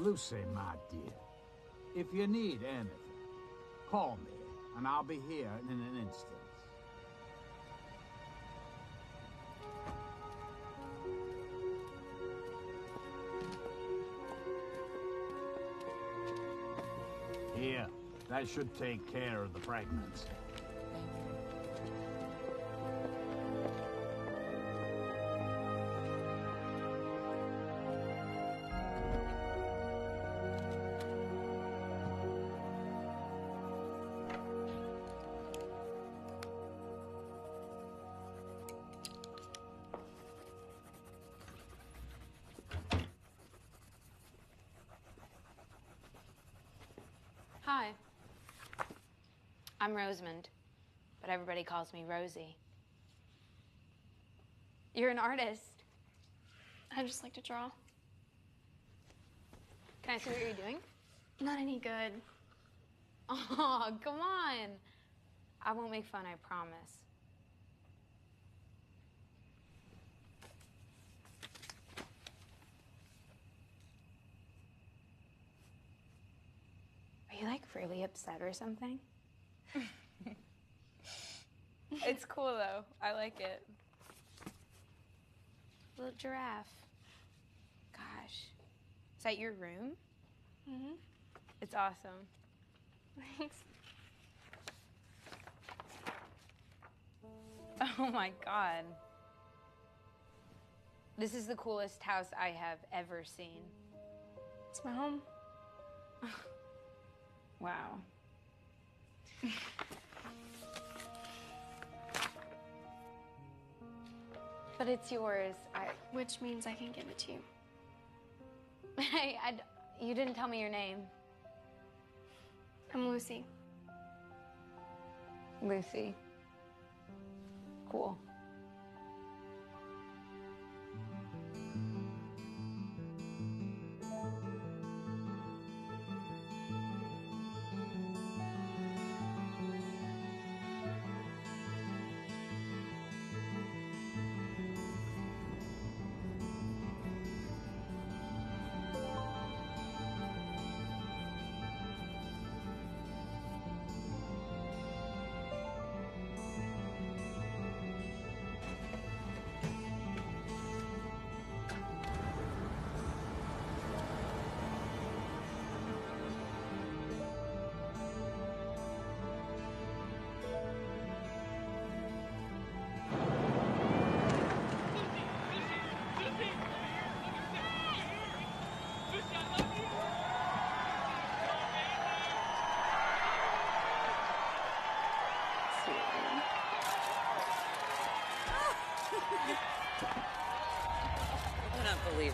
Lucy, my dear, if you need anything, call me, and I'll be here in an instant. Here, that should take care of the pregnancy. Hi. I'm Rosamond, but everybody calls me Rosie. You're an artist. I just like to draw. Can I see what you're doing? Not any good. Oh, come on. I won't make fun, I promise. Are you, like, really upset or something? It's cool, though. I like it. Little giraffe. Gosh. Is that your room? Mm-hmm. It's awesome. Thanks. Oh, my God. This is the coolest house I have ever seen. It's my home. Wow. But it's yours. Which means I can give it to you. Hey, you didn't tell me your name. I'm Lucy. Lucy. Cool.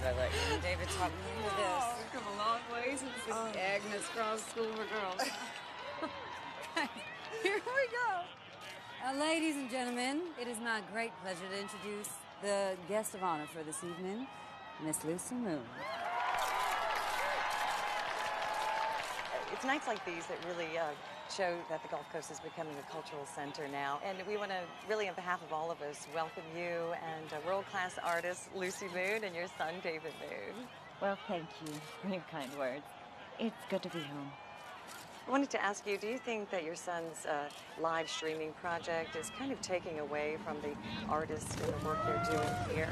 I let you and David talk me into this. Oh, we've come a long way since the Agnes Cross School for Girls. Here we go. Ladies and gentlemen, it is my great pleasure to introduce the guest of honor for this evening, Miss Lucy Moon. It's nights like these that really show that the Gulf Coast is becoming a cultural center now. And we want to really, on behalf of all of us, welcome you and world-class artist Lucy Moon and your son, David Moon. Well, thank you for your kind words. It's good to be home. I wanted to ask you, do you think that your son's live streaming project is kind of taking away from the artists and the work they're doing here?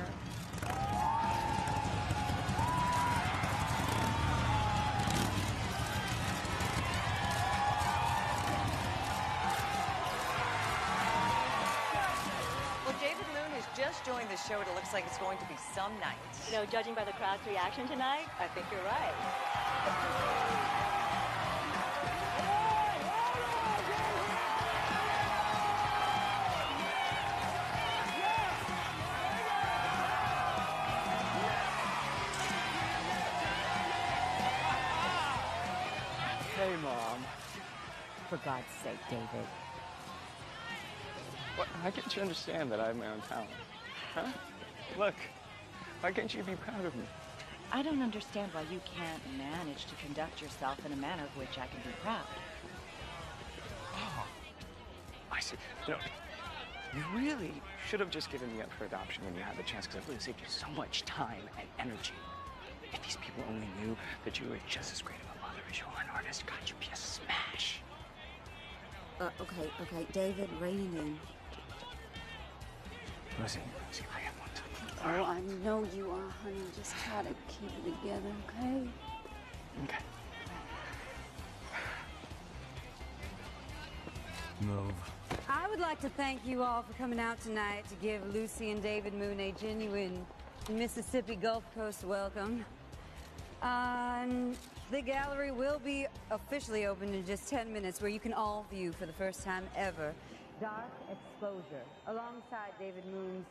Just joined the show, and it looks like it's going to be some night. You know, judging by the crowd's reaction tonight, I think you're right. Hey, Mom. For God's sake, David. Why can't you understand that I have my own talent? Huh? Look, why can't you be proud of me? I don't understand why you can't manage to conduct yourself in a manner of which I can be proud. Oh, I see. You know, you really should have just given me up for adoption when you had the chance, because it really saved you so much time and energy. If these people only knew that you were just as great of a mother as you are an artist, God, you'd be a smash. Okay, David, rein it in. Lucy, I have one time. Oh, I know you are, honey. Just try to keep it together, okay? Okay. Move. I would like to thank you all for coming out tonight to give Lucy and David Moon a genuine Mississippi Gulf Coast welcome. The gallery will be officially opened in just 10 minutes, where you can all view for the first time ever Dark Exposure, alongside David Moon's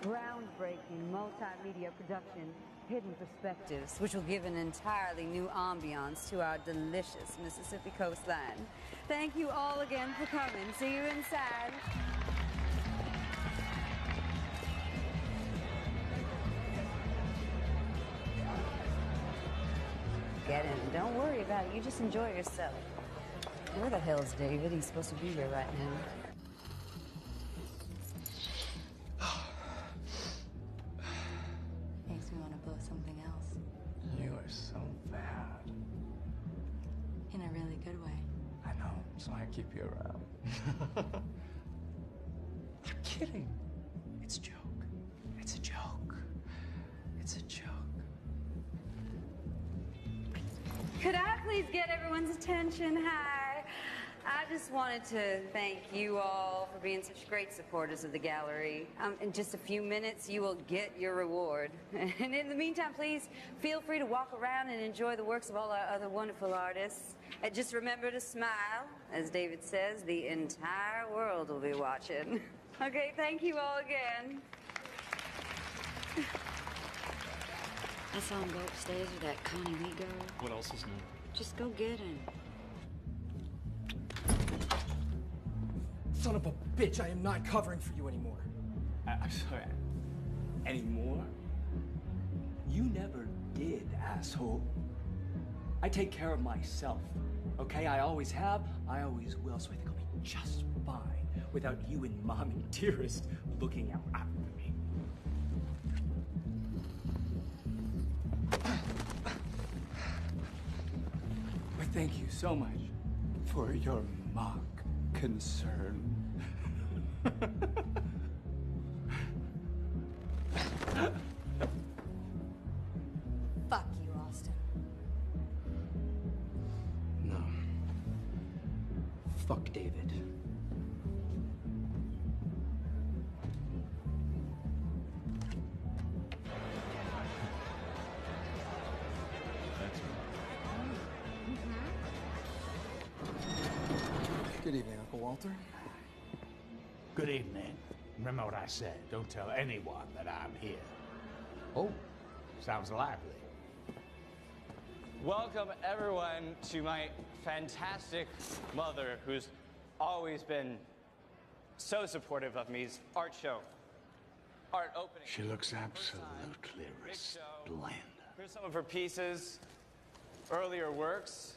groundbreaking multimedia production, Hidden Perspectives, which will give an entirely new ambiance to our delicious Mississippi coastline. Thank you all again for coming. See you inside. Get in. Don't worry about it. You just enjoy yourself. Where the hell's David? He's supposed to be here right now. Makes me want to blow something else. You are so bad. In a really good way. I know, so I keep you around. I'm kidding. It's a joke. It's a joke. It's a joke. Could I please get everyone's attention? Hi. I just wanted to thank you all for being such great supporters of the gallery. In just a few minutes, you will get your reward. And in the meantime, please feel free to walk around and enjoy the works of all our other wonderful artists. And just remember to smile. As David says, the entire world will be watching. Okay, thank you all again. I saw him go upstairs with that Connie Lee girl. What else is new? Just go get him. Son of a bitch, I am not covering for you anymore. I'm sorry. Anymore? You never did, asshole. I take care of myself, okay? I always have, I always will, so I think I'll be just fine without you and Mommy Dearest looking out after me. But thank you so much for your mock concern. Fuck you, Austin. No. Fuck David. Good evening, Uncle Walter. Good evening. Remember what I said. Don't tell anyone that I'm here. Oh. Sounds lively. Welcome, everyone, to my fantastic mother, who's always been so supportive of me's art show. Art opening. She looks absolutely resplendent. Here's some of her pieces, earlier works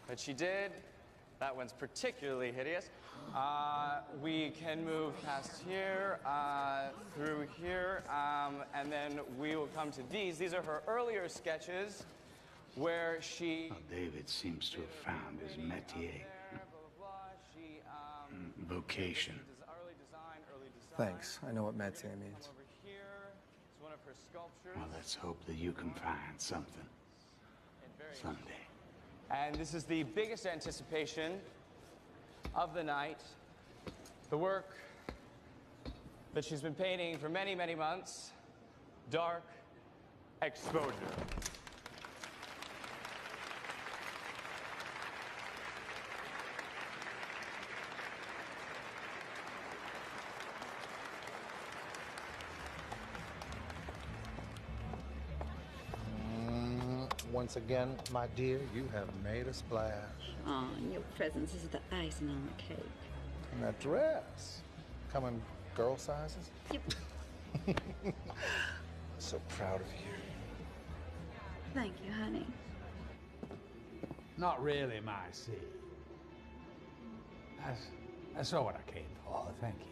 that she did. That one's particularly hideous. We can move past here, through here, and then we will come to these. These are her earlier sketches where she... Well, David seems to have found his métier. Vocation. Thanks. I know what métier means. Over here is one of her sculptures. Well, let's hope that you can find something someday. And this is the biggest anticipation of the night. The work that she's been painting for many, many months, Dark Exposure. Once again, my dear, you have made a splash. Oh, and your presence is the icing on the cake. And that dress, come in girl sizes? Yep. So proud of you. Thank you, honey. Not really my scene. That's not what I came for. Thank you.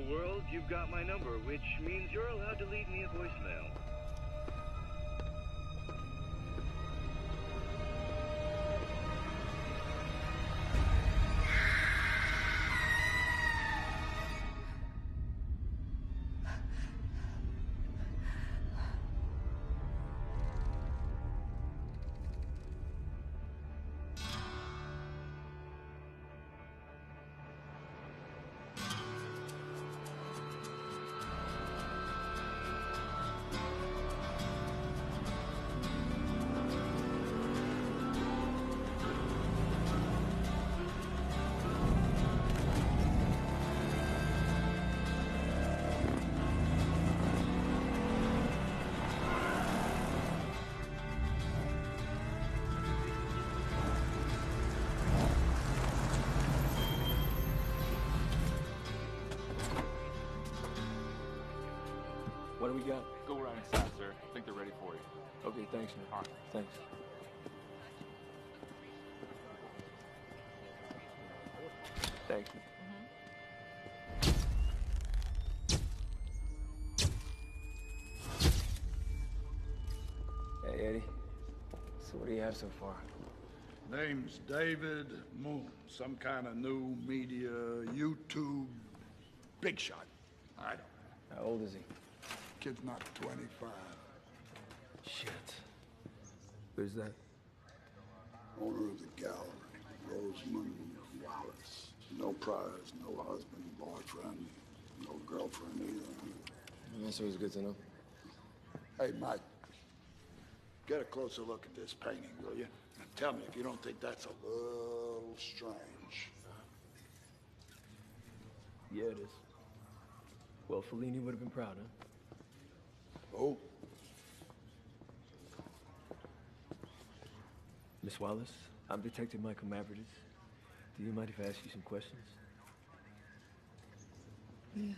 world, you've got my number, which means you're allowed to leave me a voicemail. What do we got? Go right inside, sir. I think they're ready for you. Okay, thanks, man. All right. Thanks. Thanks, man. Hey, Eddie. So what do you have so far? Name's David Moon. Some kind of new media, YouTube big shot. I don't know. How old is he? Kid's not 25. Shit. Who's that? Owner of the gallery, Rosamund Wallace. No prize, no husband, boyfriend, no girlfriend either. That's always good to know. Hey, Mike, get a closer look at this painting, will you? And tell me if you don't think that's a little strange. Yeah, it is. Well, Fellini would have been proud, huh? Oh. Miss Wallace, I'm Detective Michael Mavridis. Do you mind if I ask you some questions? Yeah.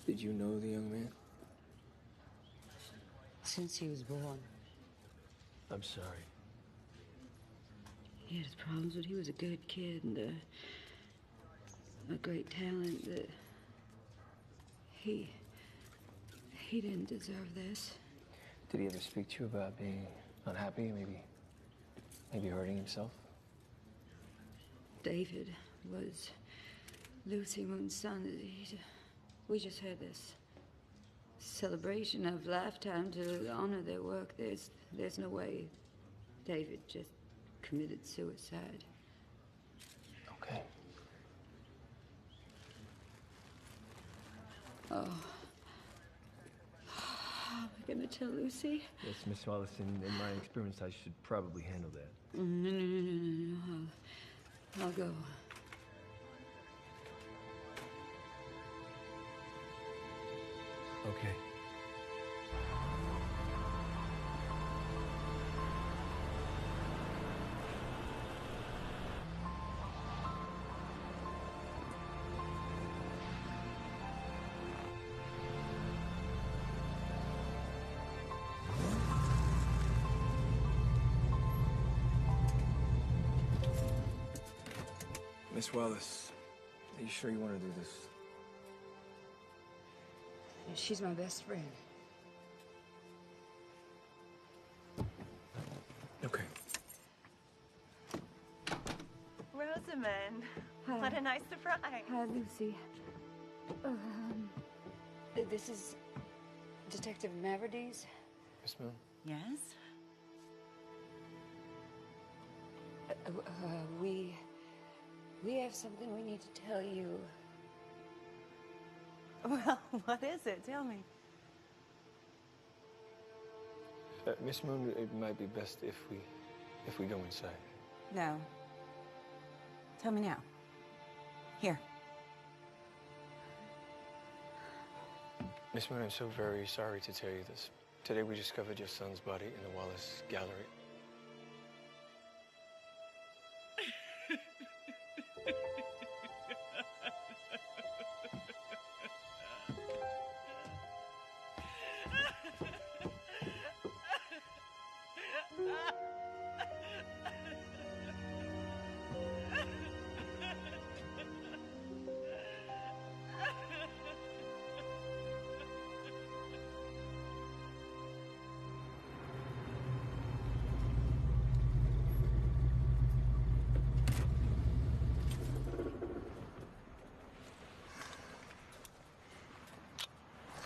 Did you know the young man? Since he was born. I'm sorry. He had his problems, but he was a good kid and a great talent. He didn't deserve this. Did he ever speak to you about being unhappy, maybe hurting himself? David was Lucy Moon's son. We just had this celebration of lifetime to honor their work. There's no way David just committed suicide. Okay. Oh. Are we gonna tell Lucy? Yes, Miss Wallace, in my experience, I should probably handle that. No. I'll go. Okay. Miss Wallace, are you sure you want to do this? She's my best friend. Okay. Rosamund. Hi. What a nice surprise. Hi, Lucy. This is Detective Mavridis. Miss Moon? Yes? We have something we need to tell you. Well, what is it? Tell me. Miss Moon, it might be best if we go inside. No. Tell me now. Here. Miss Moon, I'm so very sorry to tell you this. Today we discovered your son's body in the Wallace Gallery.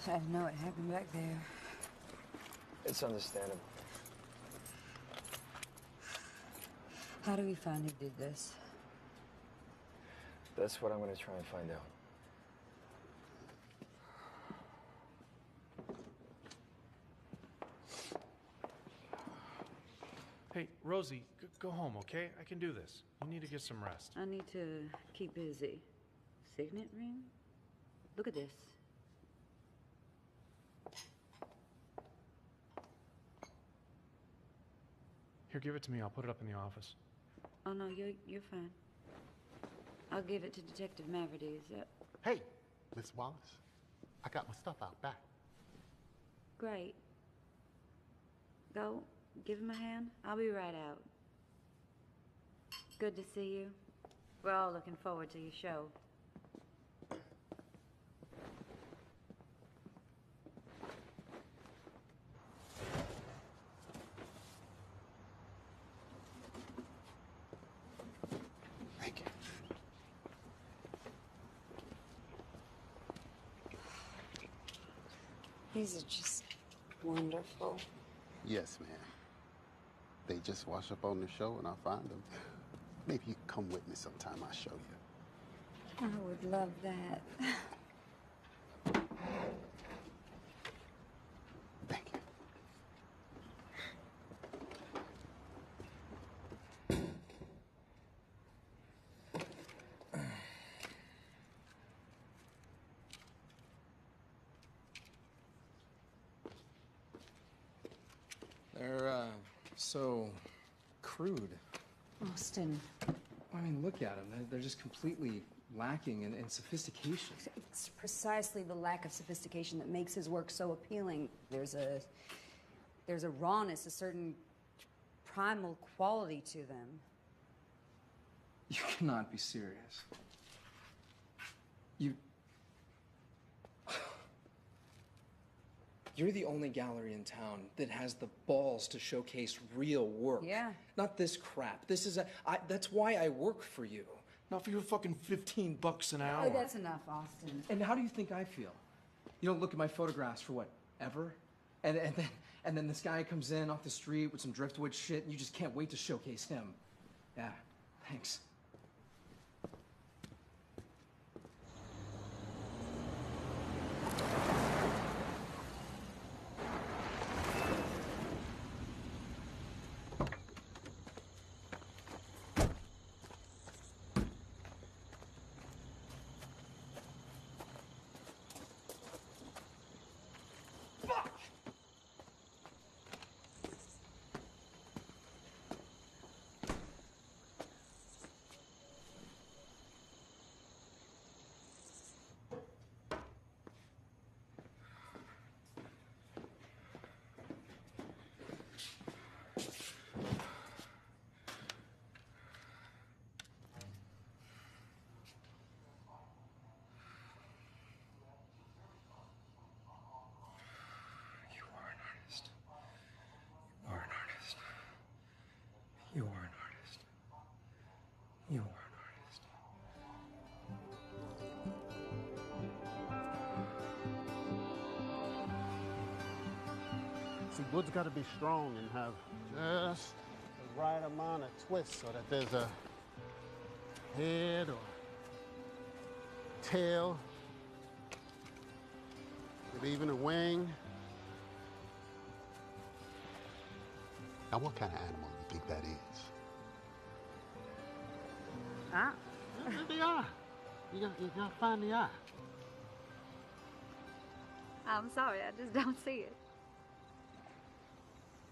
I didn't know what happened back there. It's understandable. How do we find who did this? That's what I'm gonna try and find out. Hey, Rosie, go home, okay? I can do this. You need to get some rest. I need to keep busy. Signet ring? Look at this. Here, give it to me. I'll put it up in the office. Oh, no, you're fine. I'll give it to Detective Mavrides. Hey, Miss Wallace, I got my stuff out back. Great. Go, give him a hand. I'll be right out. Good to see you. We're all looking forward to your show. Thank you. These are just wonderful. Yes, ma'am. They just wash up on the show and I'll find them. Maybe you can come with me sometime, I'll show you. I would love that. Thank you. They're, so crude. Austin. I mean, look at them. They're just completely lacking in sophistication. It's precisely the lack of sophistication that makes his work so appealing. There's a rawness, a certain primal quality to them. You cannot be serious. You're the only gallery in town that has the balls to showcase real work. Yeah. Not this crap. This is that's why I work for you. Not for your fucking $15 an hour. Oh, that's enough, Austin. And how do you think I feel? You don't look at my photographs for what, ever? And then this guy comes in off the street with some driftwood shit and you just can't wait to showcase him. Yeah, thanks. You are an artist. You are an artist. See, wood's got to be strong and have just the right amount of twist so that there's a head or tail, maybe even a wing. Now, what kind of animal do you think that is? Ah. The eye. You gotta find the eye. I'm sorry, I just don't see it.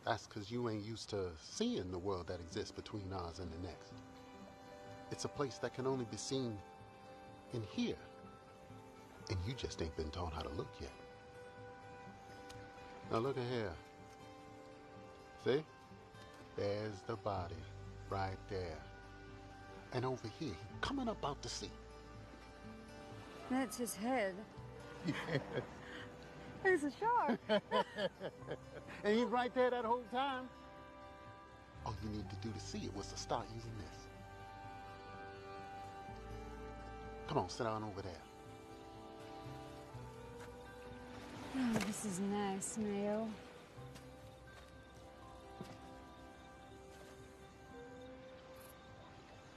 That's because you ain't used to seeing the world that exists between ours and the next. It's a place that can only be seen in here. And you just ain't been taught how to look yet. Now look at here. See? There's the body right there. And over here, coming up out the sea. That's his head. Yeah. There's a shark. And he's right there that whole time. All you need to do to see it was to start using this. Come on, sit down over there. Oh, this is nice, Mayo.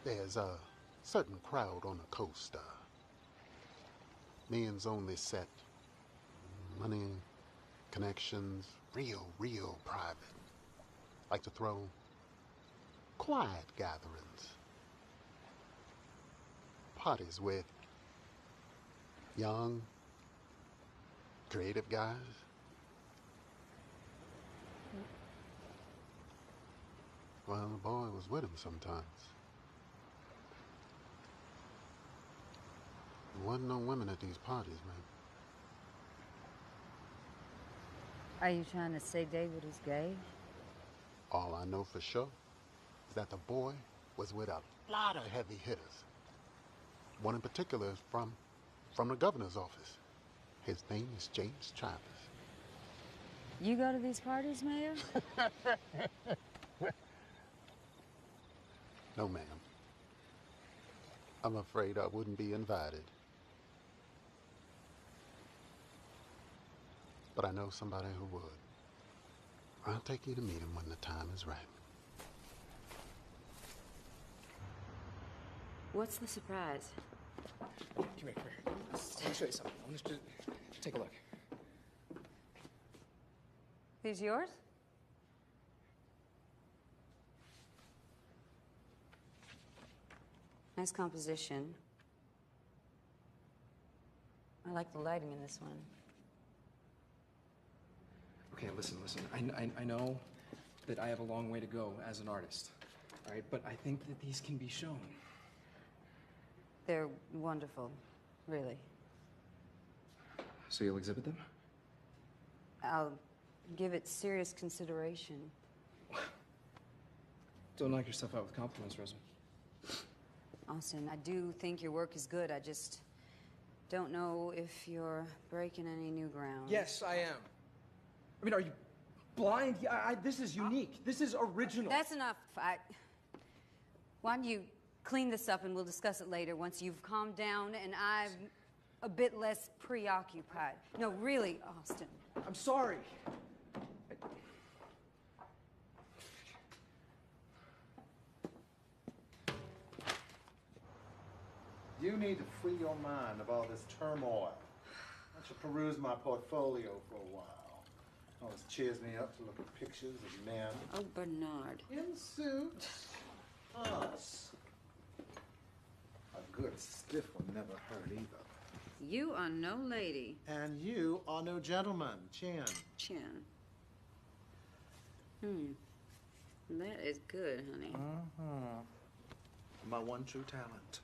There's a certain crowd on the coast, men's only set. Money, connections, real private. Like to throw quiet gatherings. Parties with young, creative guys. Well, the boy was with him sometimes. There wasn't no women at these parties, man. Are you trying to say David is gay? All I know for sure is that the boy was with a lot of heavy hitters. One in particular is from the governor's office. His name is James Travis. You go to these parties, Mayor? No, ma'am. I'm afraid I wouldn't be invited. But I know somebody who would. I'll take you to meet him when the time is right. What's the surprise? Come here, come here. Let me show you something. I want you to take a look. These yours? Nice composition. I like the lighting in this one. Okay, listen. I know that I have a long way to go as an artist, all right? But I think that these can be shown. They're wonderful, really. So you'll exhibit them? I'll give it serious consideration. Don't knock yourself out with compliments, Rosa. Austin, I do think your work is good. I just don't know if you're breaking any new ground. Yes, I am. I mean, are you blind? This is unique. This is original. That's enough. Why don't you clean this up and we'll discuss it later once you've calmed down and I'm a bit less preoccupied. No, really, Austin. I'm sorry. You need to free your mind of all this turmoil. Why don't you peruse my portfolio for a while? Always cheers me up to look at pictures of men. Oh, Bernard. In suits. Us. A good stiff one never hurt either. You are no lady. And you are no gentleman. Chin. Chin. That is good, honey. My one true talent.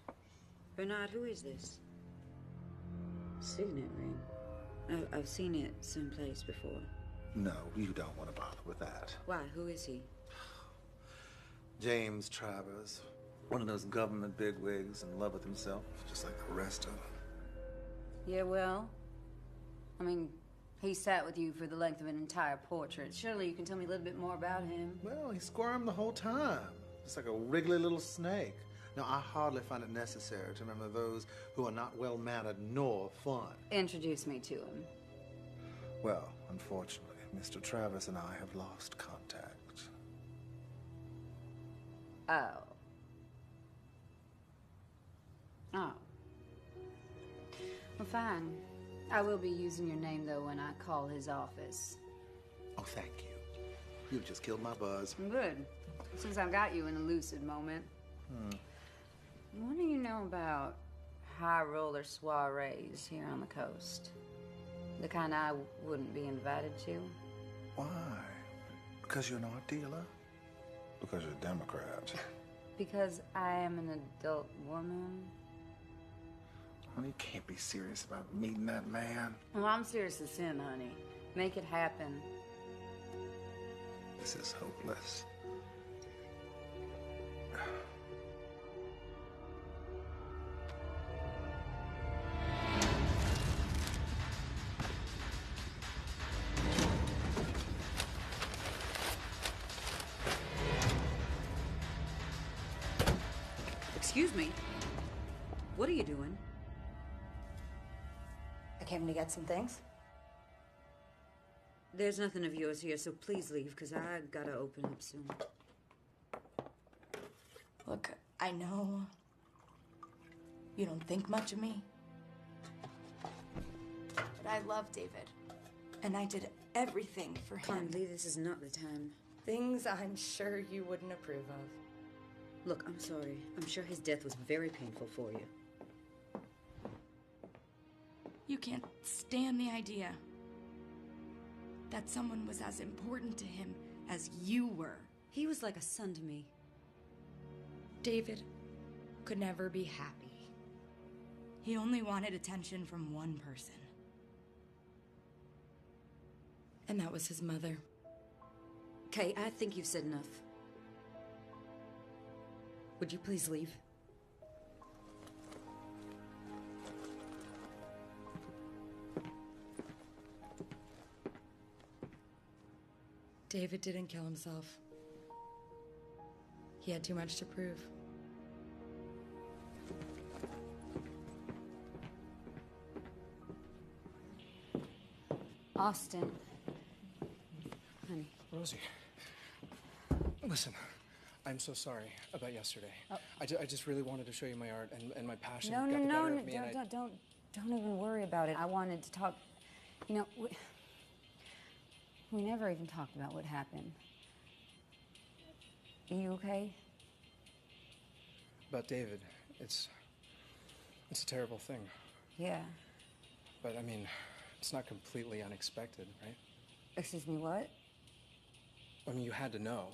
Bernard, who is this? Signet ring. I've seen it someplace before. No, you don't want to bother with that. Why? Who is he? James Travers. One of those government bigwigs in love with himself, just like the rest of them. Yeah, well, I mean, he sat with you for the length of an entire portrait. Surely you can tell me a little bit more about him. Well, he squirmed the whole time. Just like a wriggly little snake. Now, I hardly find it necessary to remember those who are not well-mannered nor fun. Introduce me to him. Well, unfortunately, Mr. Travis and I have lost contact. Oh. Oh. Well, fine. I will be using your name, though, when I call his office. Oh, thank you. You've just killed my buzz. Good. Since I've got you in a lucid moment. What do you know about high roller soirees here on the coast? The kind I wouldn't be invited to? Why? Because you're an art dealer? Because you're a Democrat? Because I am an adult woman? Honey, you can't be serious about meeting that man. Well, I'm serious as sin, honey. Make it happen. This is hopeless. Excuse me. What are you doing? I came to get some things. There's nothing of yours here, so please leave, because I gotta open up soon. Look, I know you don't think much of me, but I love David, and I did everything for him. Lee, this is not the time. Things I'm sure you wouldn't approve of. Look, I'm sorry. I'm sure his death was very painful for you. You can't stand the idea that someone was as important to him as you were. He was like a son to me. David could never be happy. He only wanted attention from one person. And that was his mother. Kay, I think you've said enough. Would you please leave? David didn't kill himself. He had too much to prove. Austin. Honey. Rosie. Listen, I'm so sorry about yesterday. Oh. I just really wanted to show you my art, and my passion No, got no, the no, better no, of me, and I... don't even worry about it. I wanted to talk, you know, we never even talked about what happened. Are you okay? About David, it's a terrible thing. Yeah. But, I mean, it's not completely unexpected, right? Excuse me, what? I mean, you had to know.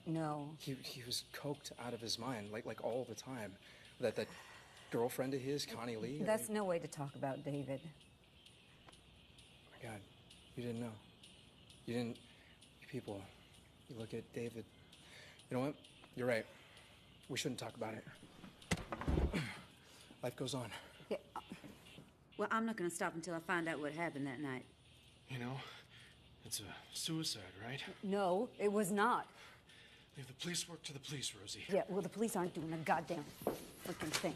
No. He was coked out of his mind, like all the time. That girlfriend of his, Connie Lee. That's no way to talk about David. Oh my God, you didn't know. You didn't. People, you look at David. You know what? You're right. We shouldn't talk about it. Life goes on. Yeah. Well, I'm not going to stop until I find out what happened that night. You know, it's a suicide, right? No, it was not. Leave the police work to the police, Rosie. Yeah, well, the police aren't doing a goddamn freaking thing.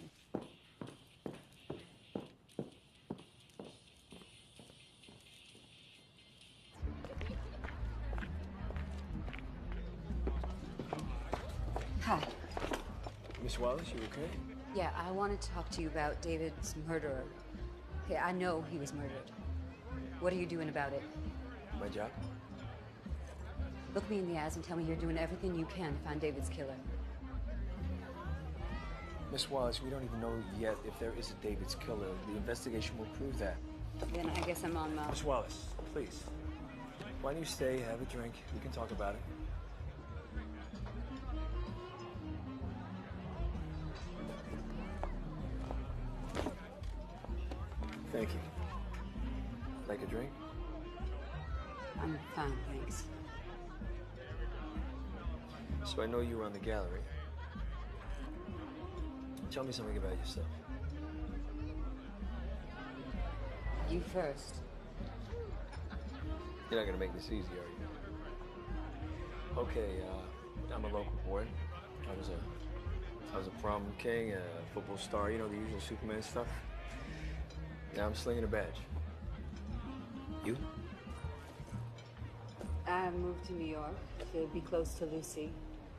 Hi. Miss Wallace, you okay? Yeah, I want to talk to you about David's murderer. Hey, I know he was murdered. What are you doing about it? My job? Look me in the eyes and tell me you're doing everything you can to find David's killer. Miss Wallace, we don't even know yet if there is a David's killer. The investigation will prove that. Then I guess I'm on my... Miss Wallace, please. Why don't you stay, have a drink? We can talk about it. Thank you. Like a drink? I'm fine, thanks. So I know you were on the gallery. Tell me something about yourself. You first. You're not gonna make this easy, are you? Okay, I'm a local boy. I was a prom king, a football star, you know, the usual Superman stuff. Now I'm slinging a badge. You? I moved to New York to be close to Lucy.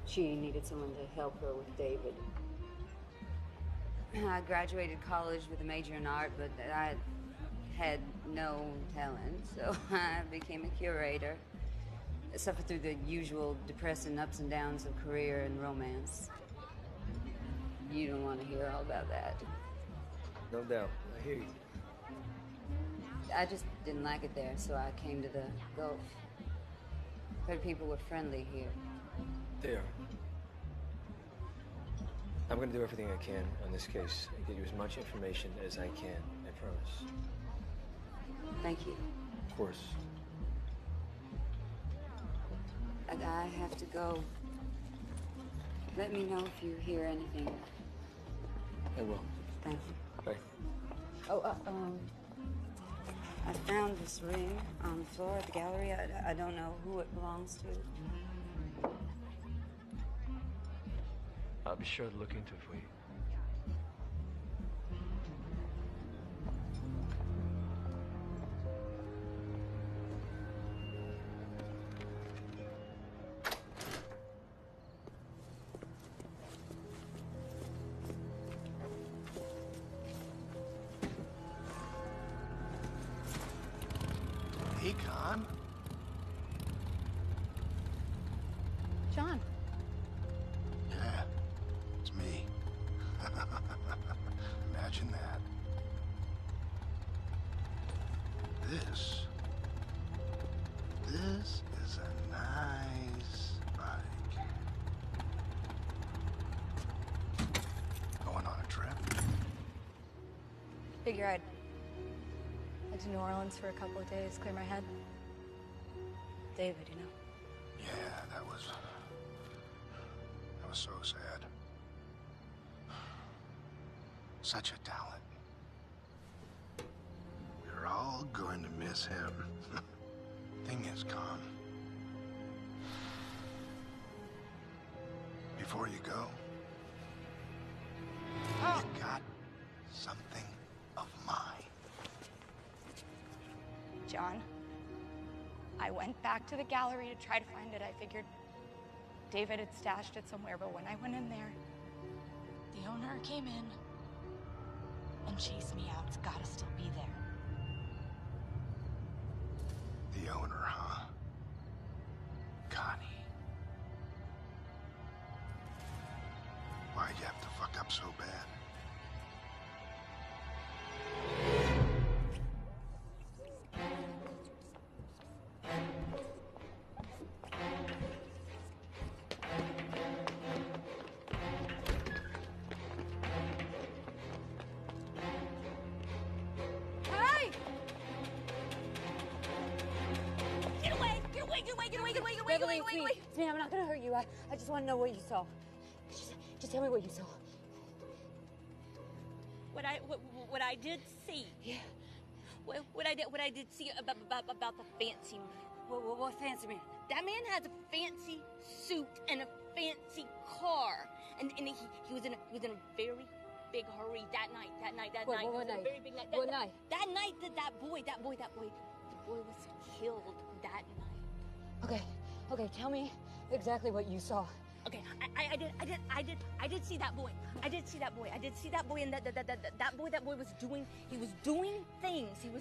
She needed someone to help her with David. I graduated college with a major in art, but I had no talent, so I became a curator. I suffered through the usual depressing ups and downs of career and romance. You don't want to hear all about that. No doubt. I hear you. I just didn't like it there, so I came to the Gulf. Heard people were friendly here. There. I'm gonna do everything I can on this case and get you as much information as I can, I promise. Thank you. Of course. I have to go. Let me know if you hear anything. I will. Thank you. Bye. Oh, I found this ring on the floor at the gallery. I don't know who it belongs to. I'll be sure to look into it for you. me, Con. John. Yeah, it's me. Imagine that. This is a nice bike. Going on a trip? Figure I'd head to New Orleans for a couple of days, clear my head. David, you know. Yeah, that was so sad. Such a talent. We're all going to miss him. Thing is, Con, before you go, you got something of mine. John, I went back to the gallery to try to find it. I figured David had stashed it somewhere, but when I went in there, the owner came in and chased me out. It's gotta still be there. The owner, huh? Connie. Why'd you have to fuck up so bad? Hey! Get away! Get away! Get away! Get away! Get away! Get away! Beverly, Get away! Get it's me. away! It's me. I'm not gonna hurt you. I just want to know what you saw. Just tell me what you saw. What I did see. Yeah. What I did see about the fancy man. What fancy man? That man has a fancy suit and a fancy car, and he was in a very big hurry that night. What night? Very big night. What night? That night that boy, the boy was killed that night. Okay. Tell me exactly what you saw. Okay, I did see that boy. I did see that boy, and that boy was doing things. And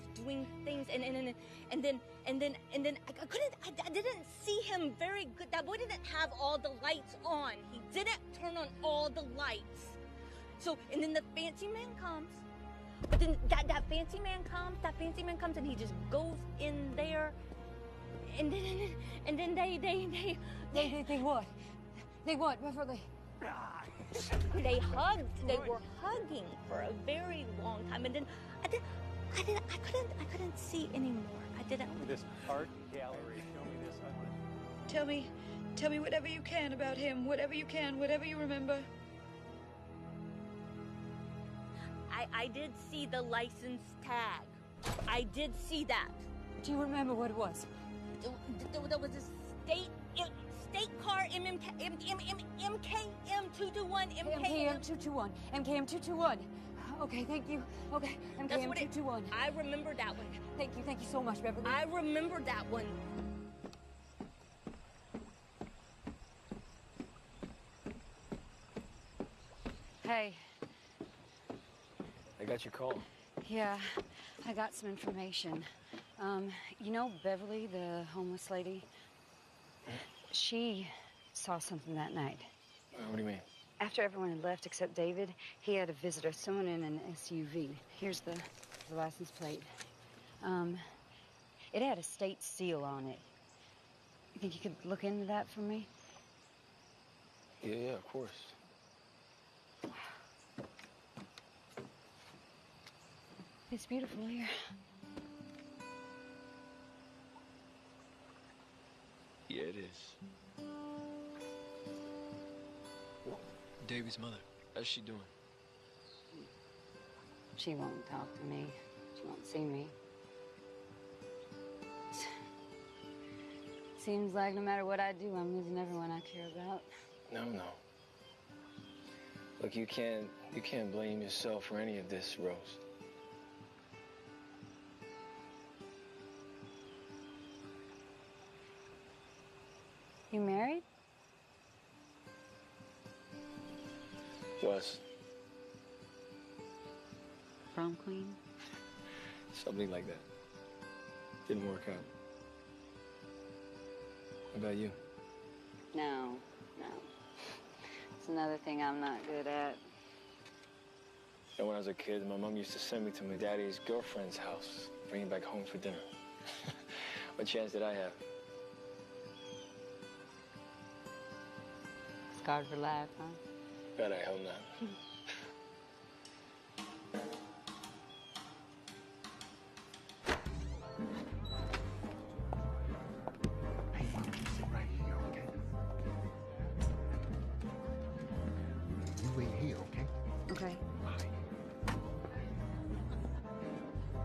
then I didn't see him very good. That boy didn't have all the lights on. He didn't turn on all the lights. So, and then the fancy man comes. But then that fancy man comes and he just goes in there. And then They what? They what, Beverly? They hugged. They were hugging for a very long time, and then I couldn't see anymore. I didn't. This art gallery. Show me this. I want to. Tell me whatever you can about him. Whatever you can. Whatever you remember. I did see the license tag. I did see that. Do you remember what it was? There was a state car MKM 221 MKM 221. Okay, thank you. Okay, MKM 221. I remember that one. Thank you so much, Beverly. I remember that one. Hey. I got your call. Yeah, I got some information. You know Beverly, the homeless lady? She saw something that night. What do you mean? After everyone had left except David, he had a visitor, someone in an SUV. Here's the license plate. It had a state seal on it. You think you could look into that for me? Yeah, of course. It's beautiful here. Yeah, it is. Davy's mother, how's she doing? She won't talk to me. She won't see me. Seems like no matter what I do, I'm losing everyone I care about. No. Look, you can't blame yourself for any of this, Rose. You married? Was. Prom queen? Something like that. Didn't work out. What about you? No. It's another thing I'm not good at. And when I was a kid, my mom used to send me to my daddy's girlfriend's house, bring him back home for dinner. What chance did I have? Scarred for life, huh? God, I hope not. Hey, why don't you sit right here, okay? You wait here, okay? Okay.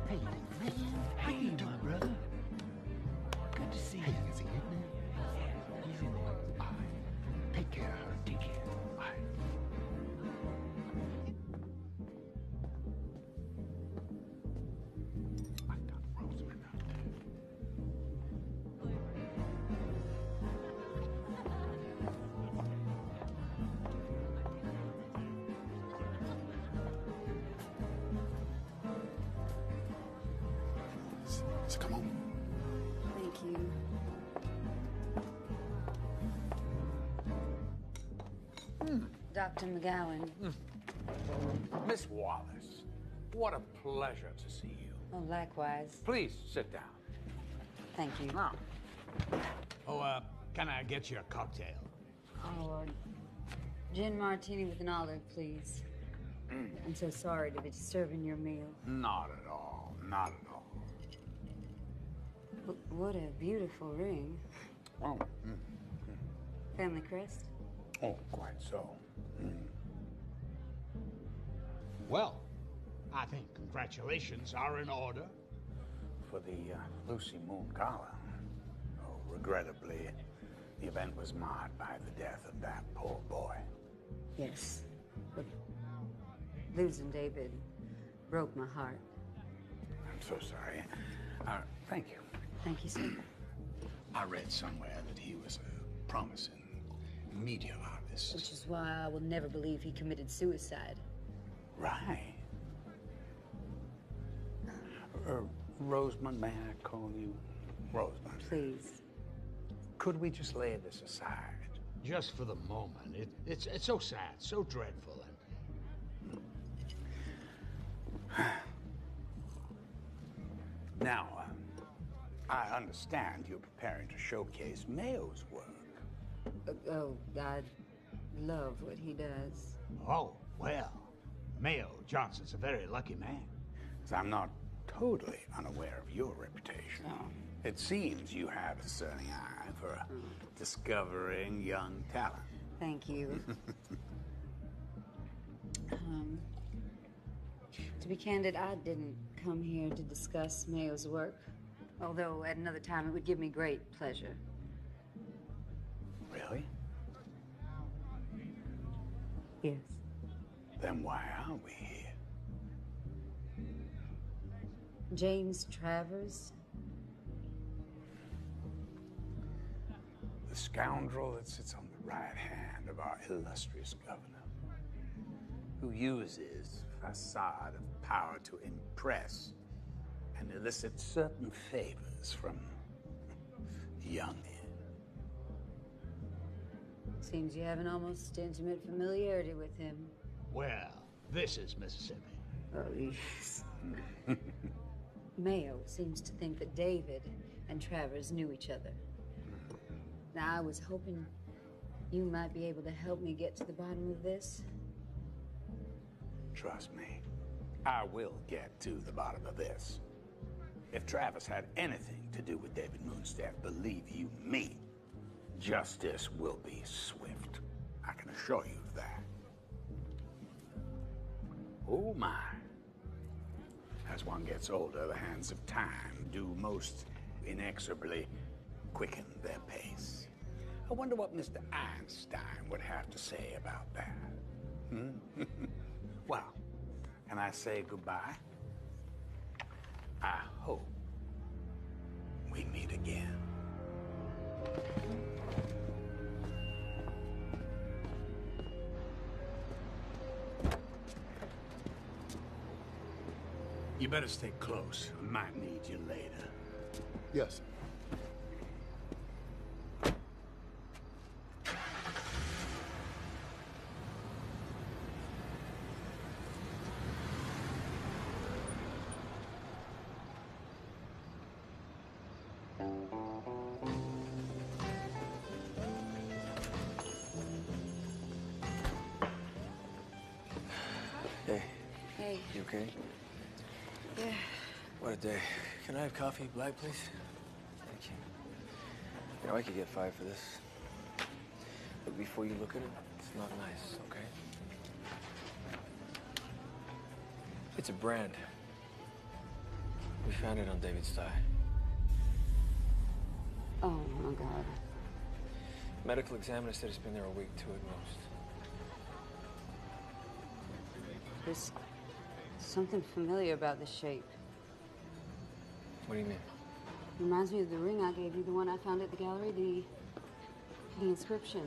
Hey, man. How you doing, my brother? Good to see you. Hey, is he in there? Yeah, he's in there. All right. Take care of her. Take care. All right. I got Rosamond out there. So come on. Thank you. Dr. McGowan. Miss Wallace, what a pleasure to see you. Oh, likewise. Please sit down. Thank you. Now. Can I get you a cocktail? Oh, gin martini with an olive, please. I'm so sorry to be disturbing your meal. Not at all. Not at all. What a beautiful ring. Oh. Family crest? Oh, quite so. Well, I think congratulations are in order for the Lucy Moon Gala. Oh, regrettably, the event was marred by the death of that poor boy. Yes. But losing David broke my heart. I'm so sorry. Thank you. Thank you, sir. I read somewhere that he was a promising media artist. Which is why I will never believe he committed suicide. Right. Rosamond, may I call you Rosamond? Please. Could we just lay this aside? Just for the moment. It's so sad, so dreadful. Now, I understand you're preparing to showcase Mayo's work. I love what he does. Oh, well, Mayo Johnson's a very lucky man. I'm not totally unaware of your reputation. Oh. It seems you have a discerning eye for discovering young talent. Thank you. To be candid, I didn't come here to discuss Mayo's work, although at another time it would give me great pleasure. Really? Yes. Then why are we here? James Travers? The scoundrel that sits on the right hand of our illustrious governor, who uses facade of power to impress and elicit certain favors from young men. Seems you have an almost intimate familiarity with him. Well, this is Mississippi. Oh, yes. Mayo seems to think that David and Travers knew each other. Now, I was hoping you might be able to help me get to the bottom of this. Trust me, I will get to the bottom of this. If Travis had anything to do with David Moonstead, believe you me, justice will be swift. I can assure you of that. Oh my. As one gets older, the hands of time do most inexorably quicken their pace. I wonder what Mr. Einstein would have to say about that. Well, can I say goodbye? I hope we meet again. You better stay close. I might need you later. Yes. okay? Yeah. What a day. Can I have coffee black, please? Thank you. You know, I could get fired for this. But before you look at it, it's not nice, okay? It's a brand. We found it on David's tie. Oh, my God. Medical examiner said it's been there a week, 2 at most. There's something familiar about the shape. What do you mean? Reminds me of the ring I gave you, the one I found at the gallery, the inscription.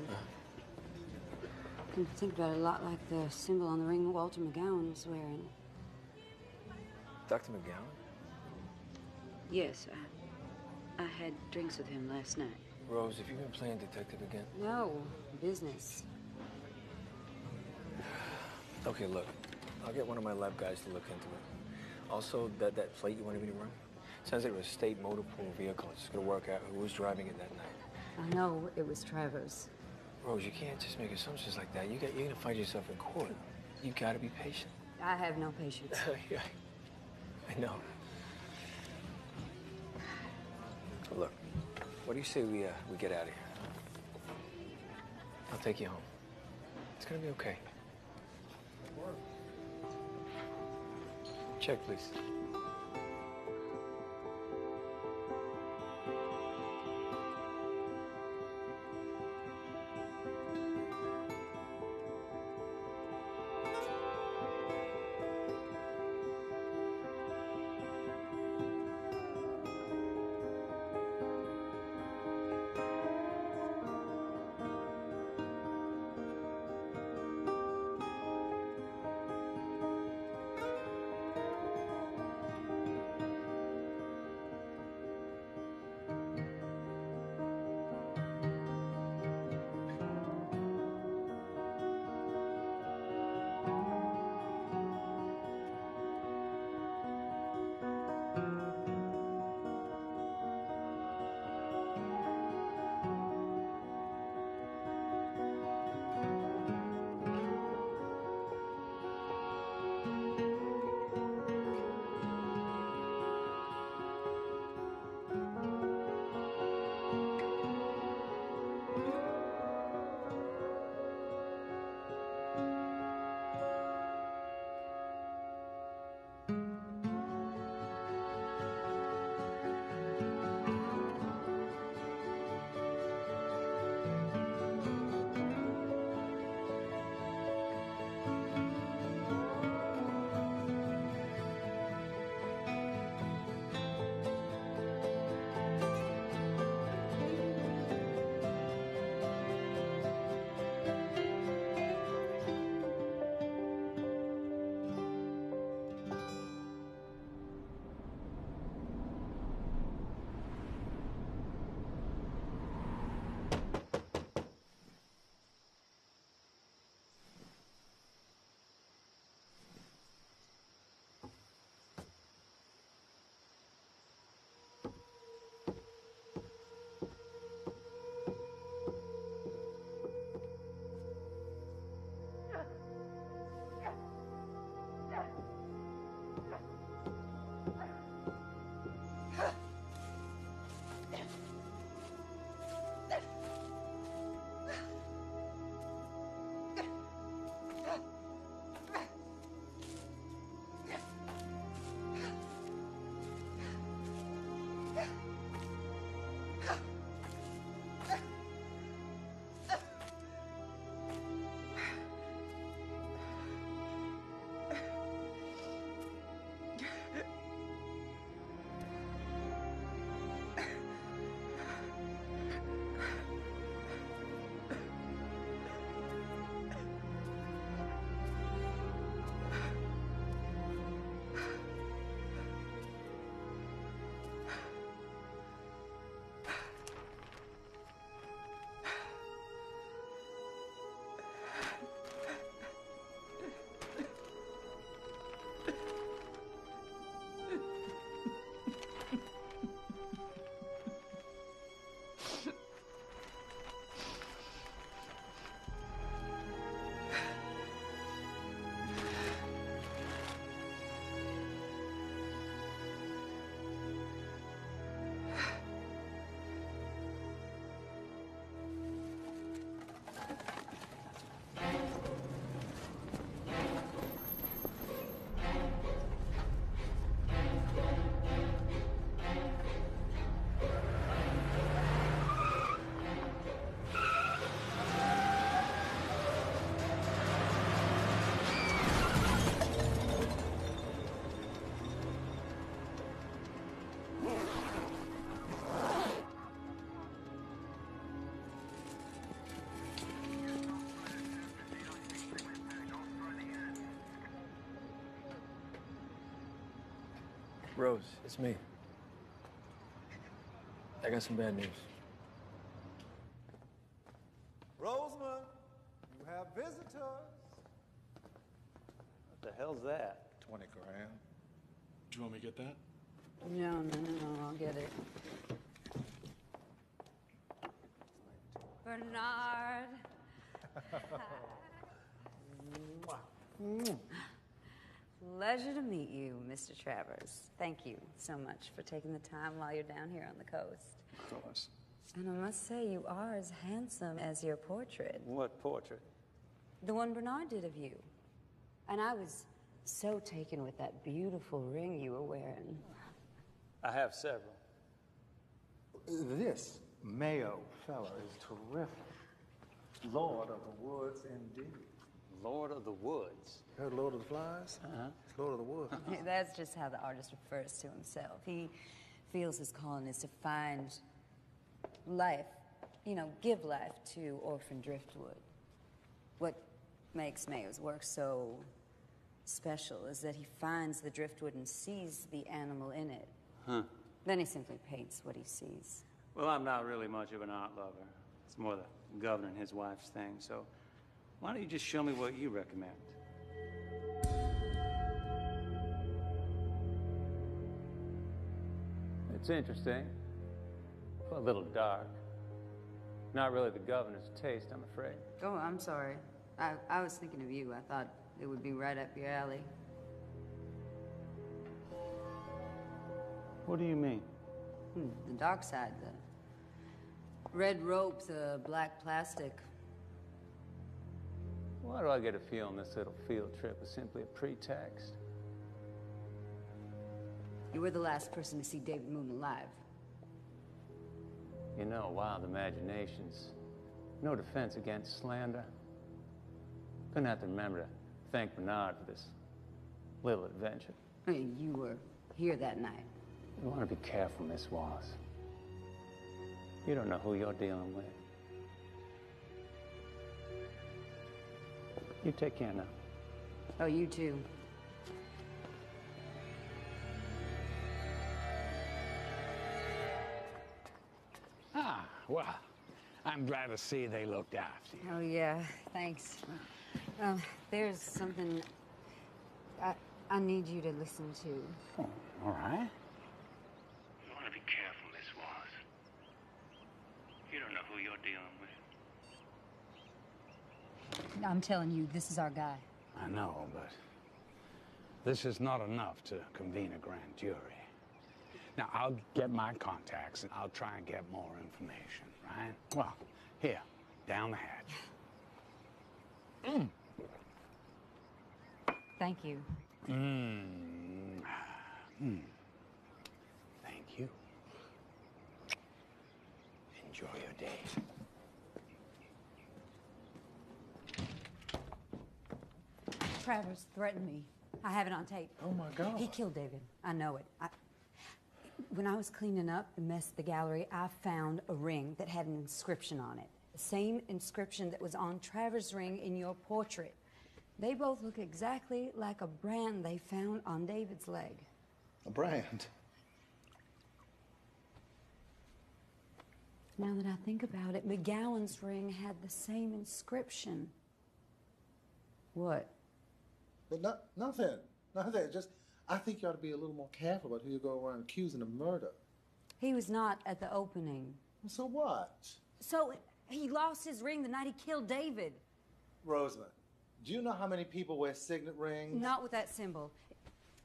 Can think about it a lot like the symbol on the ring Walter McGowan was wearing. Dr. McGowan? Yes, I had drinks with him last night. Rose, have you been playing detective again? No, business. Okay, look. I'll get one of my lab guys to look into it. Also, that plate you wanted me to run? Sounds like it was a state motor pool vehicle. It's just gonna work out who was driving it that night. I know it was Trevor's. Rose, you can't just make assumptions like that. You're gonna find yourself in court. You gotta be patient. I have no patience. Yeah, I know. So look, what do you say we get out of here? I'll take you home. It's gonna be okay. Check, please. Rose, it's me. I got some bad news. Rosamond, you have visitors. What the hell's that? 20 grand. Do you want me to get that? No, I'll get it. Bernard. Pleasure to meet you, Mr. Travers. Thank you so much for taking the time while you're down here on the coast. Of course. And I must say, you are as handsome as your portrait. What portrait? The one Bernard did of you. And I was so taken with that beautiful ring you were wearing. I have several. This Mayo fella is terrific. Lord of the Woods, indeed. Lord of the Woods. Heard Lord of the Flies? It's Lord of the Woods. That's just how the artist refers to himself. He feels his calling is to find life, give life to orphan driftwood. What makes Mayo's work so special is that he finds the driftwood and sees the animal in it. Huh. Then he simply paints what he sees. Well, I'm not really much of an art lover. It's more the governor and his wife's thing, so why don't you just show me what you recommend? It's interesting. A little dark. Not really the governor's taste, I'm afraid. Oh, I'm sorry. I was thinking of you. I thought it would be right up your alley. What do you mean? The dark side, the red rope, the black plastic. Why do I get a feeling this little field trip is simply a pretext? You were the last person to see David Moon alive. You know, wild imaginations. No defense against slander. Gonna have to remember to thank Bernard for this little adventure. I mean, you were here that night. You want to be careful, Miss Wallace. You don't know who you're dealing with. You take care now. Oh, you too. Ah, well, I'm glad to see they looked after you. Oh, yeah, thanks. There's something I need you to listen to. Oh, all right. You want to be careful, Miss Wallace. You don't know who you're dealing with. I'm telling you, this is our guy. I know, but this is not enough to convene a grand jury. Now, I'll get my contacts and I'll try and get more information, right? Well, here, down the hatch. Thank you. Thank you. Enjoy your day. Travers threatened me. I have it on tape. Oh, my God. He killed David. I know it. When I was cleaning up the mess at the gallery, I found a ring that had an inscription on it. The same inscription that was on Travers' ring in your portrait. They both look exactly like a brand they found on David's leg. A brand? Now that I think about it, McGowan's ring had the same inscription. What? But nothing. Just, I think you ought to be a little more careful about who you go around accusing of murder. He was not at the opening. So what? So he lost his ring the night he killed David. Rosamond, do you know how many people wear signet rings? Not with that symbol.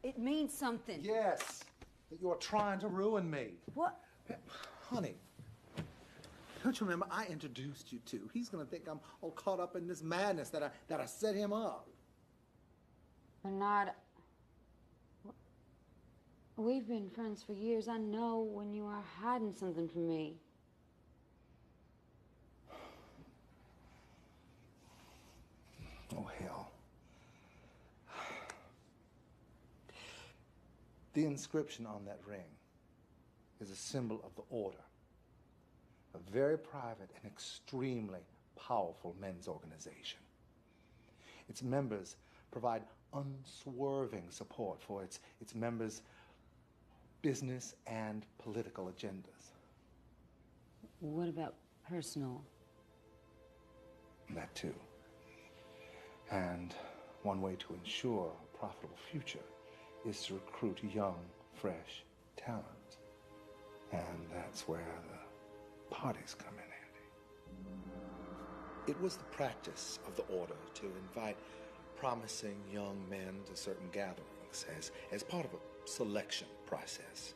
It means something. Yes, that you're trying to ruin me. What? Honey, don't you remember I introduced you to? He's gonna think I'm all caught up in this madness that I set him up. Bernard, we've been friends for years. I know when you are hiding something from me. Oh, hell. The inscription on that ring is a symbol of the Order, a very private and extremely powerful men's organization. Its members provide unswerving support for its members' business and political agendas. What about personal? That too. And one way to ensure a profitable future is to recruit young, fresh talent. And that's where the parties come in handy. It was the practice of the order to invite promising young men to certain gatherings as part of a selection process.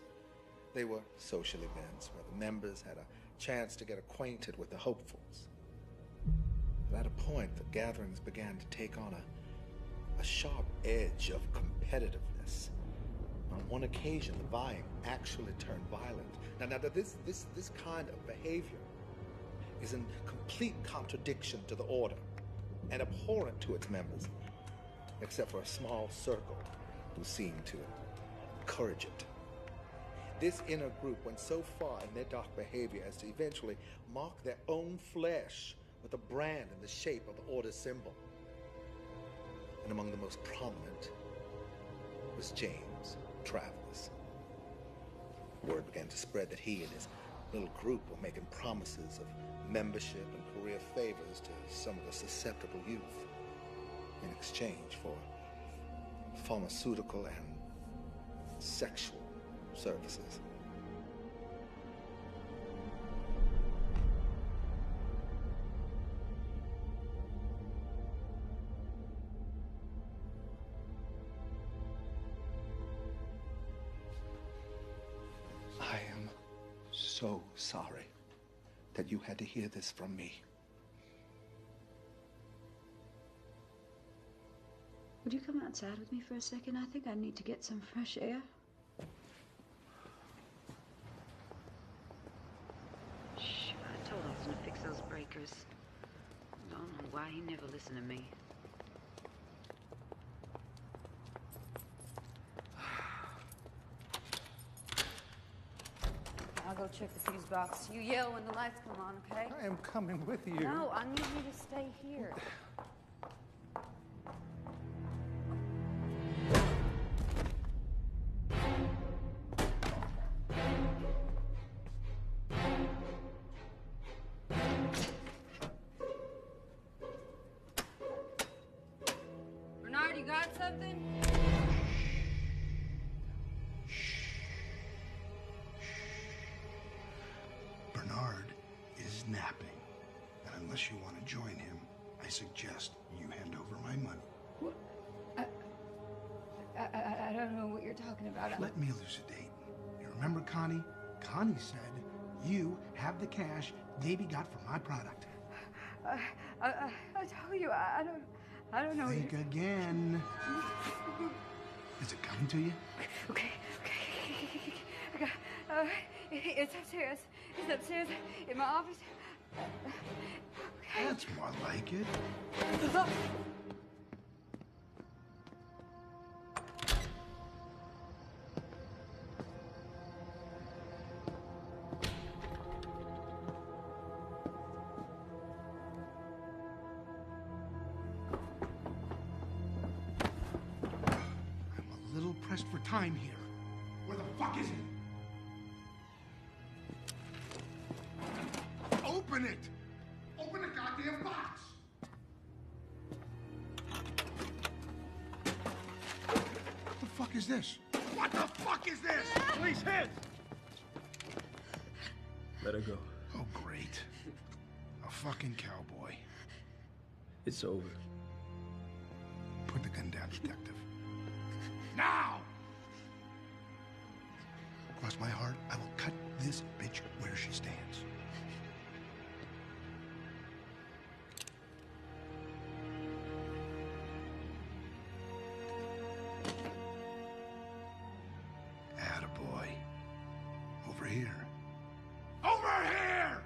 They were social events where the members had a chance to get acquainted with the hopefuls. But at a point, the gatherings began to take on a sharp edge of competitiveness. On one occasion, the vying actually turned violent. Now this kind of behavior is in complete contradiction to the order and abhorrent to its members, except for a small circle who seemed to encourage it. This inner group went so far in their dark behavior as to eventually mark their own flesh with a brand in the shape of the order symbol. And among the most prominent was James Travis. Word began to spread that he and his little group were making promises of membership and career favors to some of the susceptible youth in exchange for pharmaceutical and sexual services. I am so sorry that you had to hear this from me. Would you come outside with me for a second? I think I need to get some fresh air. Shh, I told Austin to fix those breakers. I don't know why he never listened to me. I'll go check the fuse box. You yell when the lights come on, okay? I am coming with you. No, I need you to stay here. Bernard, you got something? Bernard is napping, and unless you want to join him, I suggest you hand over my money. What? I don't know what you're talking about. Let me elucidate. You remember Connie? Connie said you have the cash Davy got from my product. I tell you, I don't know. Think again. Is it coming to you? Okay. I got, it's upstairs. It's upstairs in my office. Okay. That's more like it. I'm a little pressed for time here. Where the fuck is it? Open it! Open the goddamn box! What the fuck is this? What the fuck is this? Police heads! Let her go. Oh, great. A fucking cowboy. It's over. Put the gun down, detective. Now! Cross my heart, I will cut this bitch where she stands. Attaboy. Over here. Over here!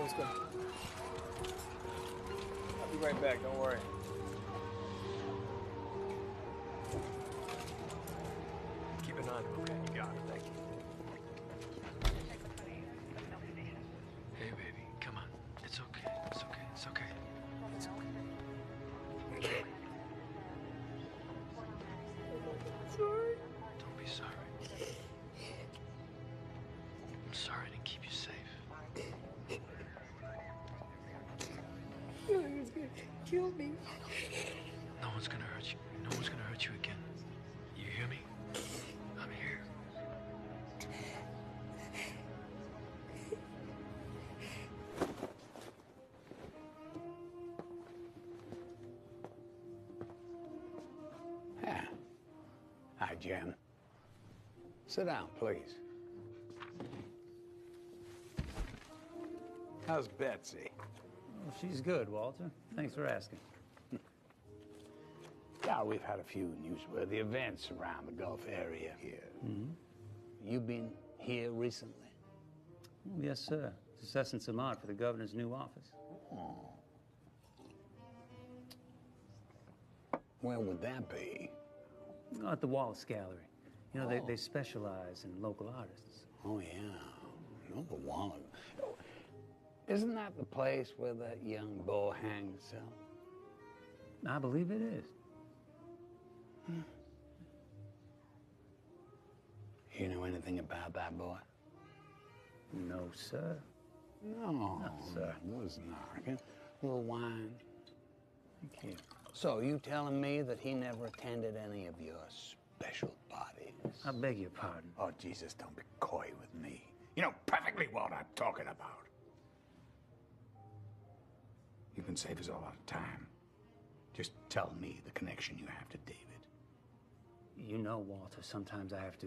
Let's go. I'll be right back, don't worry. Keep an eye on him, okay? You got it, thank you. Hey, baby, come on. It's okay. It's okay. It's okay. It's okay. Sorry. Don't be sorry. I'm sorry I didn't keep you safe. He's gonna kill me. No one's gonna hurt you. No one's gonna hurt you again. You hear me? I'm here. Yeah. Hi, Jim. Sit down, please. How's Betsy? Well, she's good, Walter. Thanks for asking. Yeah, we've had a few newsworthy events around the Gulf area here. Mm-hmm. You been here recently? Oh, yes, sir. Assessing some art for the governor's new office. Oh. Where would that be? Oh, at the Wallace Gallery. You know, they specialize in local artists. Oh, yeah. No, the Wallace. Isn't that the place where that young boy hanged himself? I believe it is. You know anything about that boy? No, sir. No, sir. Was not. A little wine. Thank you. So you telling me that he never attended any of your special parties? I beg your pardon. Oh, Jesus, don't be coy with me. You know perfectly what I'm talking about. You can save us a lot of time. Just tell me the connection you have to David. You know, Walter, sometimes I have to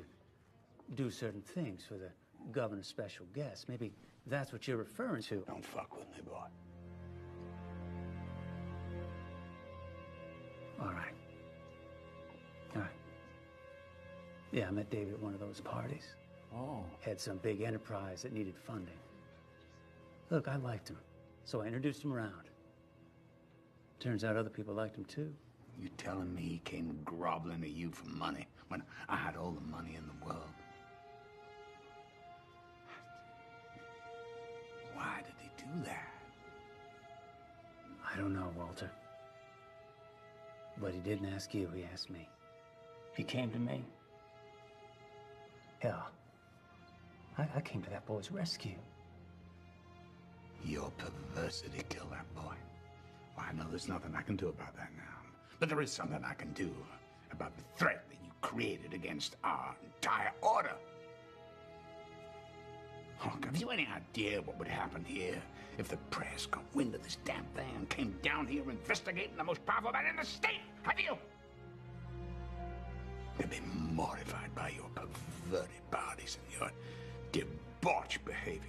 do certain things for the governor's special guests. Maybe that's what you're referring to. Don't fuck with me, boy. All right. All right. Yeah, I met David at one of those parties. Oh. Had some big enterprise that needed funding. Look, I liked him, so I introduced him around. Turns out other people liked him too. You telling me he came groveling to you for money when I had all the money in the world? Why did he do that? I don't know, Walter. But he didn't ask you, he asked me. He came to me. Hell, I came to that boy's rescue. Your perversity killed that boy. Well, I know there's nothing I can do about that now. But there is something I can do about the threat that you created against our entire order. Look, have you any idea what would happen here if the press got wind of this damn thing and came down here investigating the most powerful man in the state? Have you? They'd be mortified by your perverted bodies and your debauched behavior.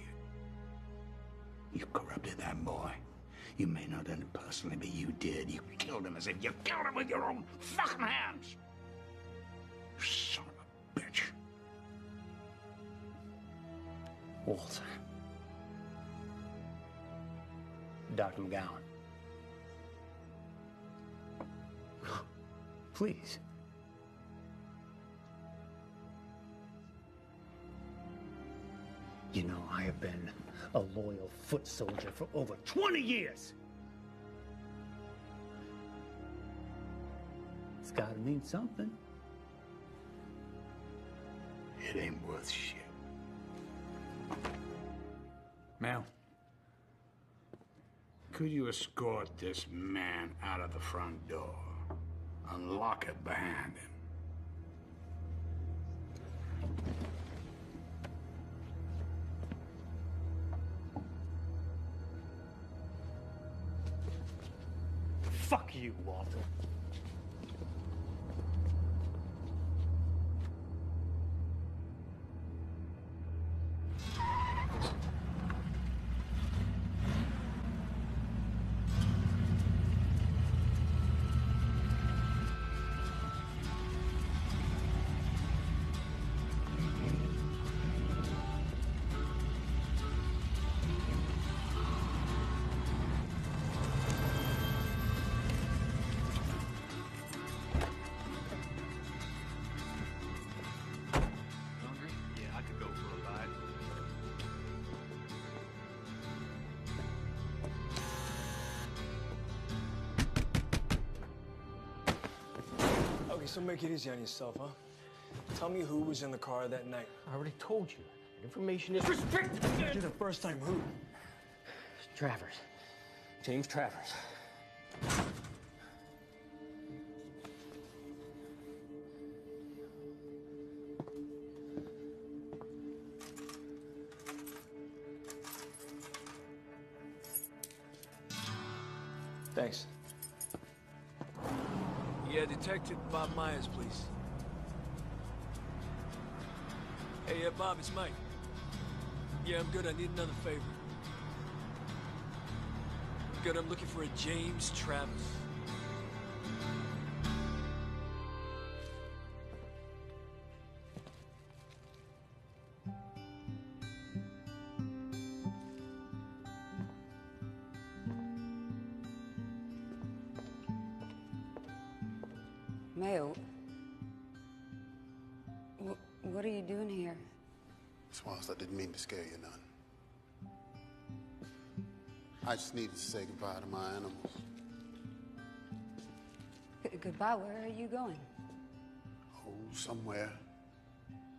You corrupted that boy. You may not have done it personally, but you did. You killed him as if you killed him with your own fucking hands. Son of a bitch. Walter. Dr. McGowan. Please. You know, I have been a loyal foot soldier for over 20 years. It's gotta mean something. It ain't worth shit. Mel, could you escort this man out of the front door? Unlock it behind him. Fuck you, Walter. Hungry? Yeah, I could go for a bite. Okay, so make it easy on yourself, huh? Tell me who was in the car that night. I already told you. Information is restricted. You're the first time who? Travers. James Travers. Thanks. Yeah, Detective Bob Myers, please. Hey, yeah, Bob, it's Mike. Yeah, I'm good. I need another favor. Good, I'm looking for a James Travis. Mayo, what are you doing here? Swans, I didn't mean to scare you none. I just needed to say goodbye to my animals. Goodbye, where are you going? Oh, somewhere.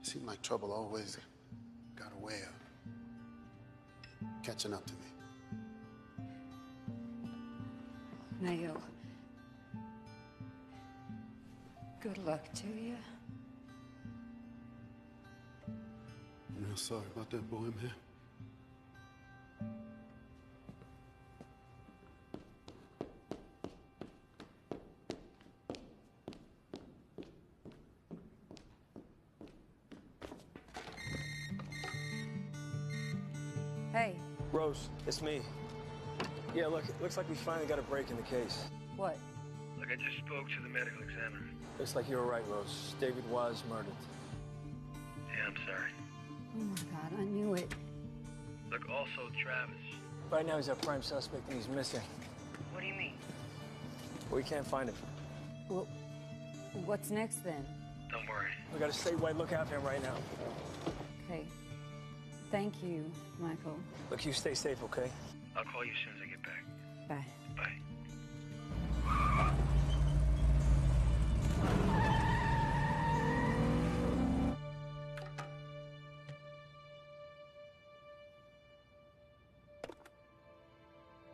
Seemed like trouble always got a way of catching up to me. Mayo, good luck to you. I'm real sorry about that boy, man. Hey, Rose, it's me. Yeah, look, it looks like we finally got a break in the case. what? Look, I just spoke to the medical examiner. Looks like you were right, Rose. David was murdered. Yeah, I'm sorry. Oh my God, I knew it. Look, also Travis. Right now, he's our prime suspect and he's missing. What do you mean? We can't find him. Well, what's next then? Don't worry. We got a statewide lookout for him right now. Okay. Thank you, Michael. Look, you stay safe, okay? I'll call you as soon as I get back. Bye. Bye.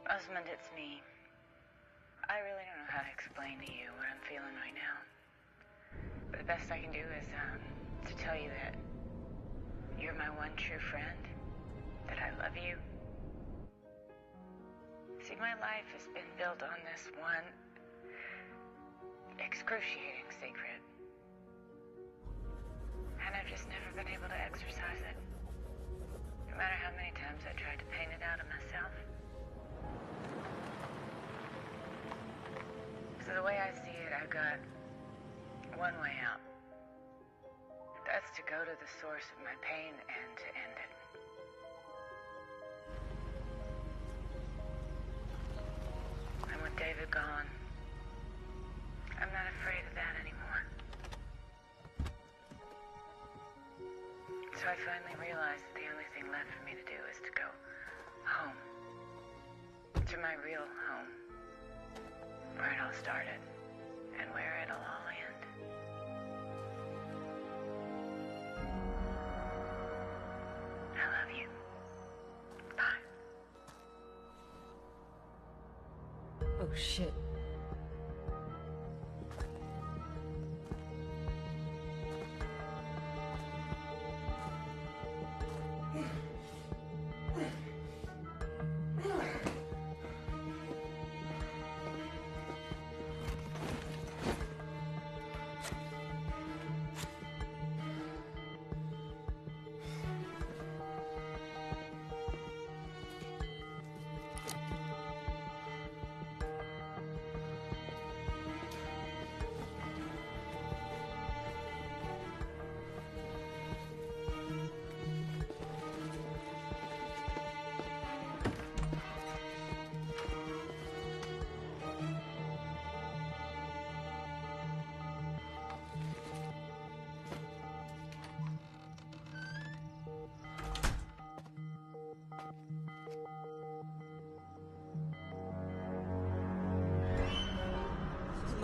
Osmond, it's me. I really don't know how to explain to you what I'm feeling right now. But the best I can do is to tell you that you're my one true friend, that I love you. See, my life has been built on this one excruciating secret. And I've just never been able to exercise it. No matter how many times I tried to paint it out of myself. So the way I see it, I've got one way out. That's to go to the source of my pain and to end it. And with David gone, I'm not afraid of that anymore. So I finally realized that the only thing left for me to do is to go home. To my real home. Where it all started, and where it'll all end. I love you. Bye. Oh, shit.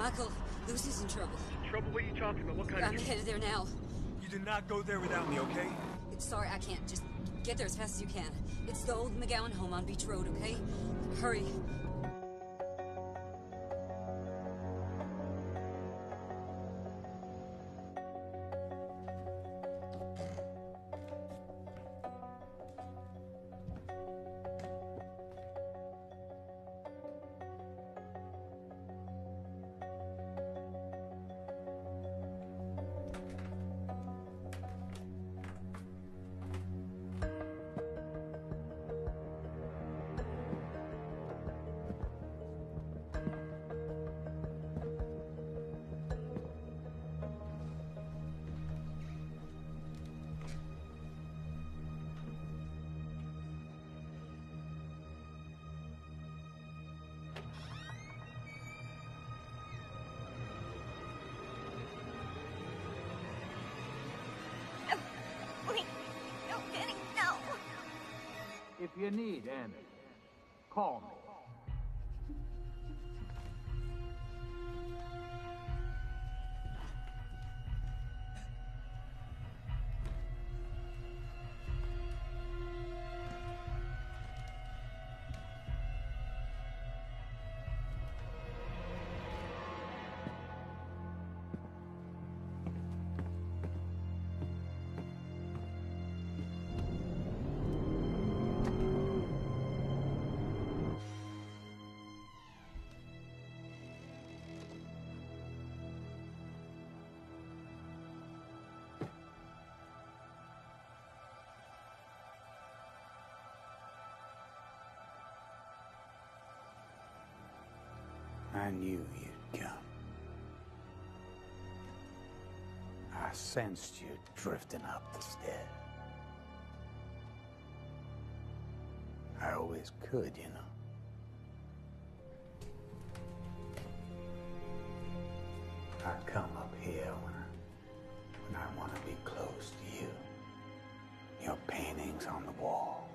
Michael, Lucy's in trouble. Trouble? What are you talking about? What kind I'm headed there now. You do not go there without me, okay? Sorry, I can't. Just get there as fast as you can. It's the old McGowan home on Beach Road, okay? Hurry. If you need anything, call me. I knew you'd come. I sensed you drifting up the stairs. I always could, you know. I come up here when I want to be close to you. Your paintings on the wall.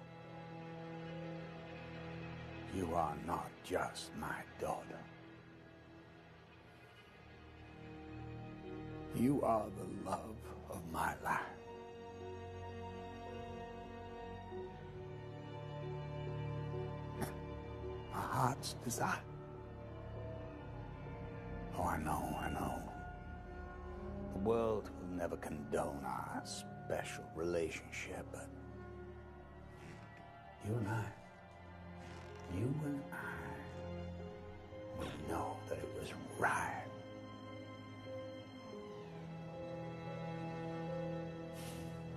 You are not just my daughter. You are the love of my life. My heart's desire. Oh, I know. The world will never condone our special relationship, but you and I, we know that it was right.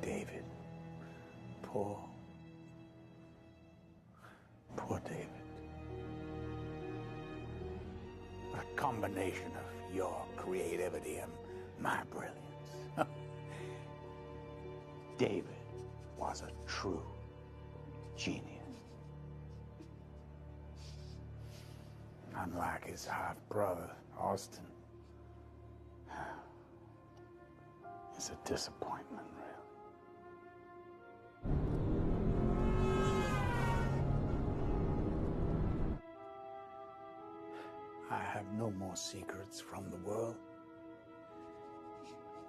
David. Poor David. A combination of your creativity and my brilliance. David was a true genius. Unlike his half-brother, Austin. It's a disappointment, really. I have no more secrets from the world,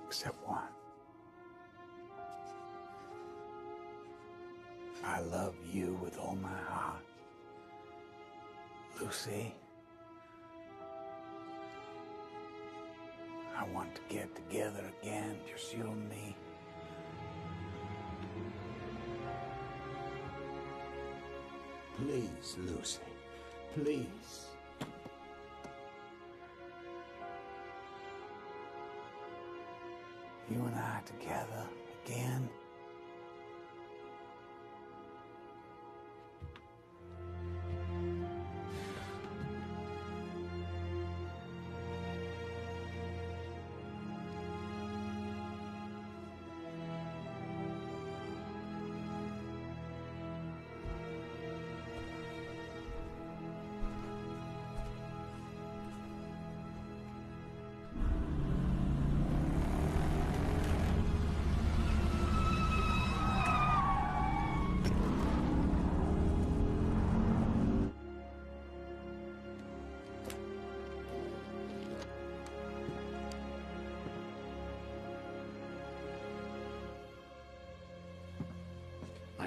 except one. I love you with all my heart. Lucy, I want to get together again, just you and me. Please, Lucy, please. You and I together again.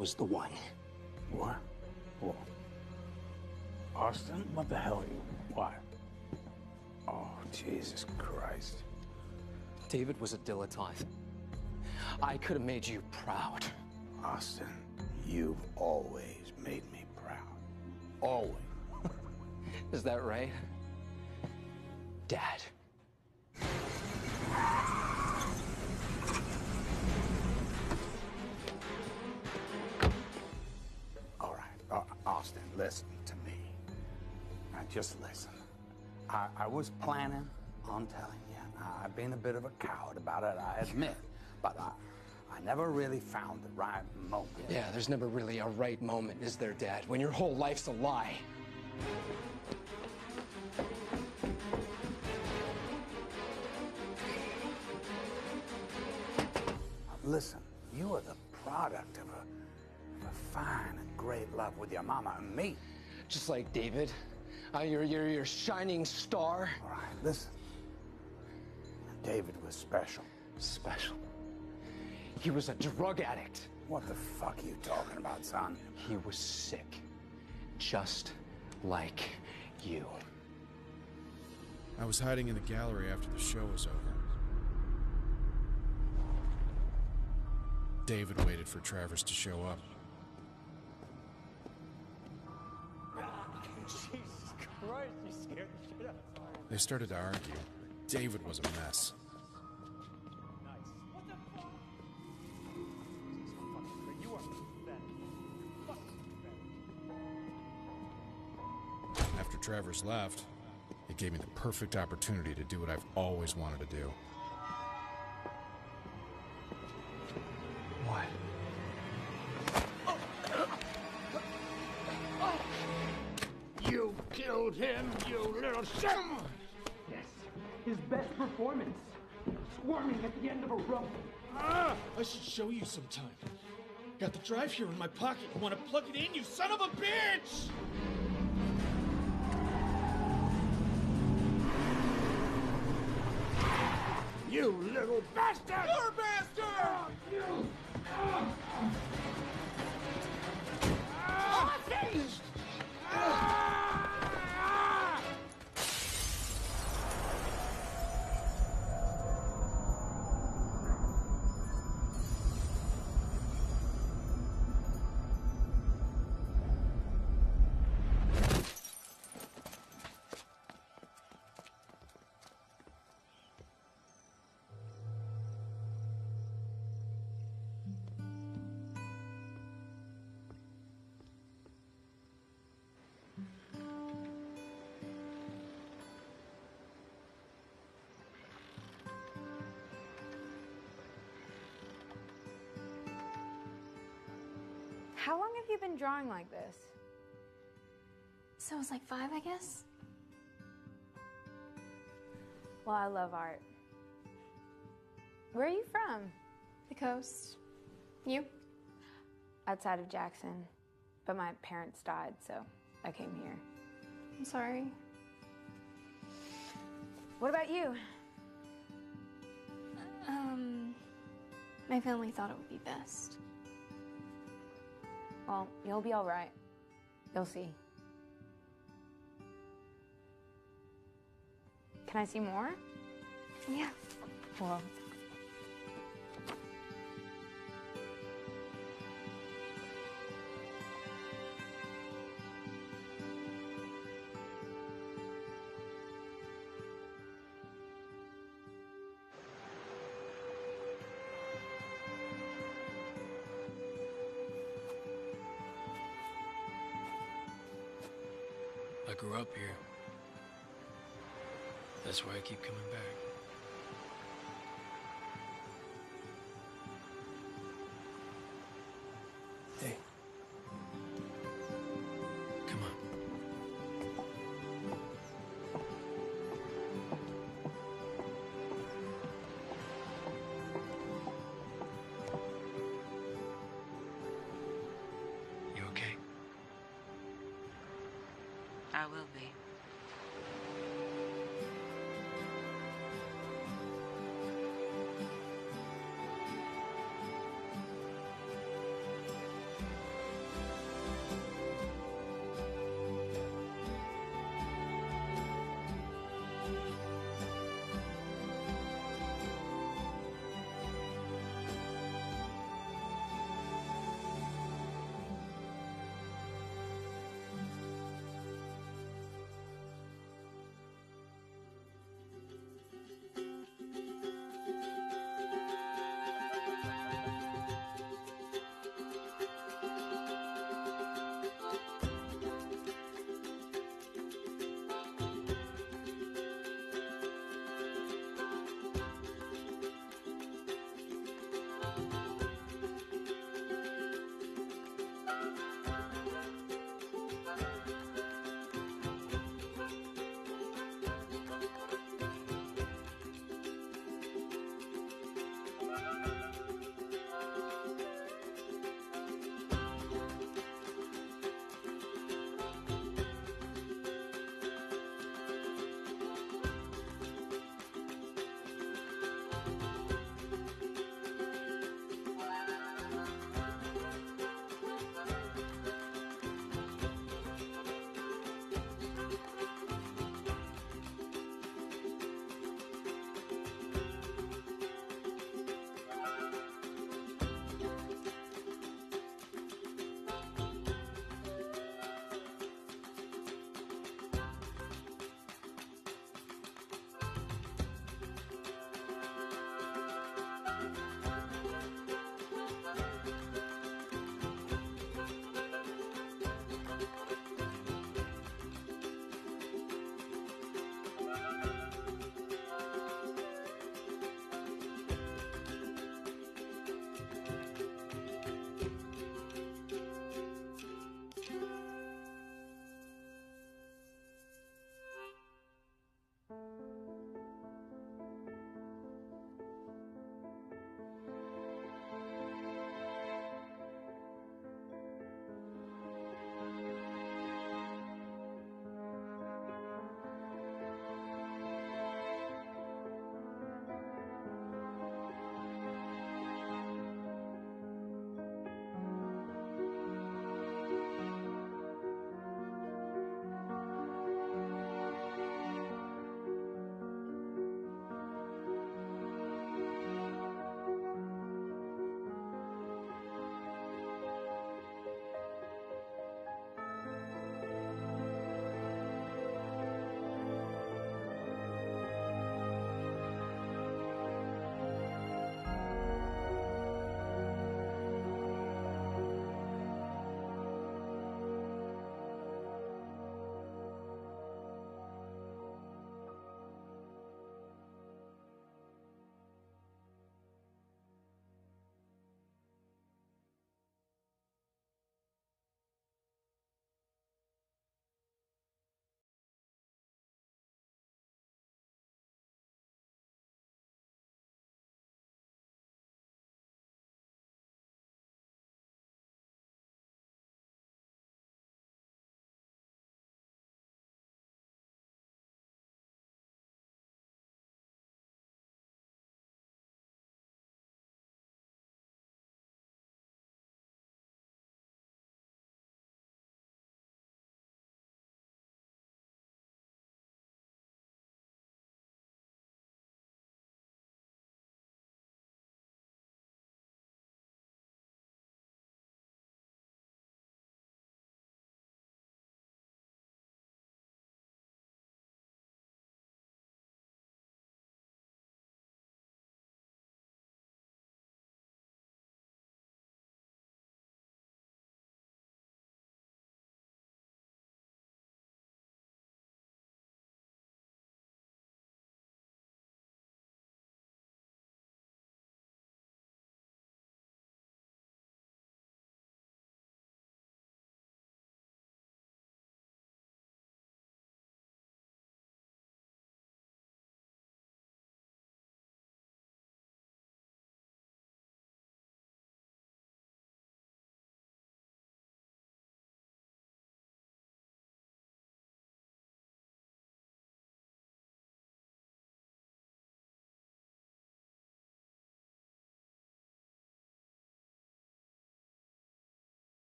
was the one. What? What? Austin? What the hell are you? What? Oh, Jesus Christ. David was a dilettante. I could have made you proud. Austin, you've always made me proud. Always. Is that right? Dad. All right, Austin, listen to me. Now, just listen. I was planning on telling you. I've been a bit of a coward about it, I admit. But I never really found the right moment. Yeah, there's never really a right moment, is there, Dad? When your whole life's a lie. Listen, you are the product of a fine and great love with your mama and me. Just like David. You're your shining star. All right, listen. David was special. Special? He was a drug addict. What the fuck are you talking about, son? He was sick. Just like you. I was hiding in the gallery after the show was over. David waited for Travers to show up. Jesus Christ, you scared the shit out of me. They started to argue. David was a mess. After Travers left, it gave me the perfect opportunity to do what I've always wanted to do. What? You killed him, you little son! Yes, his best performance. Squirming at the end of a rope. I should show you sometime. Got the drive here in my pocket. You want to plug it in, you son of a bitch! You little bastard! You're a bastard! You! How long have you been drawing like this? So it's like 5, I guess? Well, I love art. Where are you from? The coast. You? Outside of Jackson. But my parents died, so I came here. I'm sorry. What about you? My family thought it would be best. Well, you'll be all right. You'll see. Can I see more? Yeah. Well. I grew up here. That's why I keep coming back. Hey. Come on. You okay? I will be.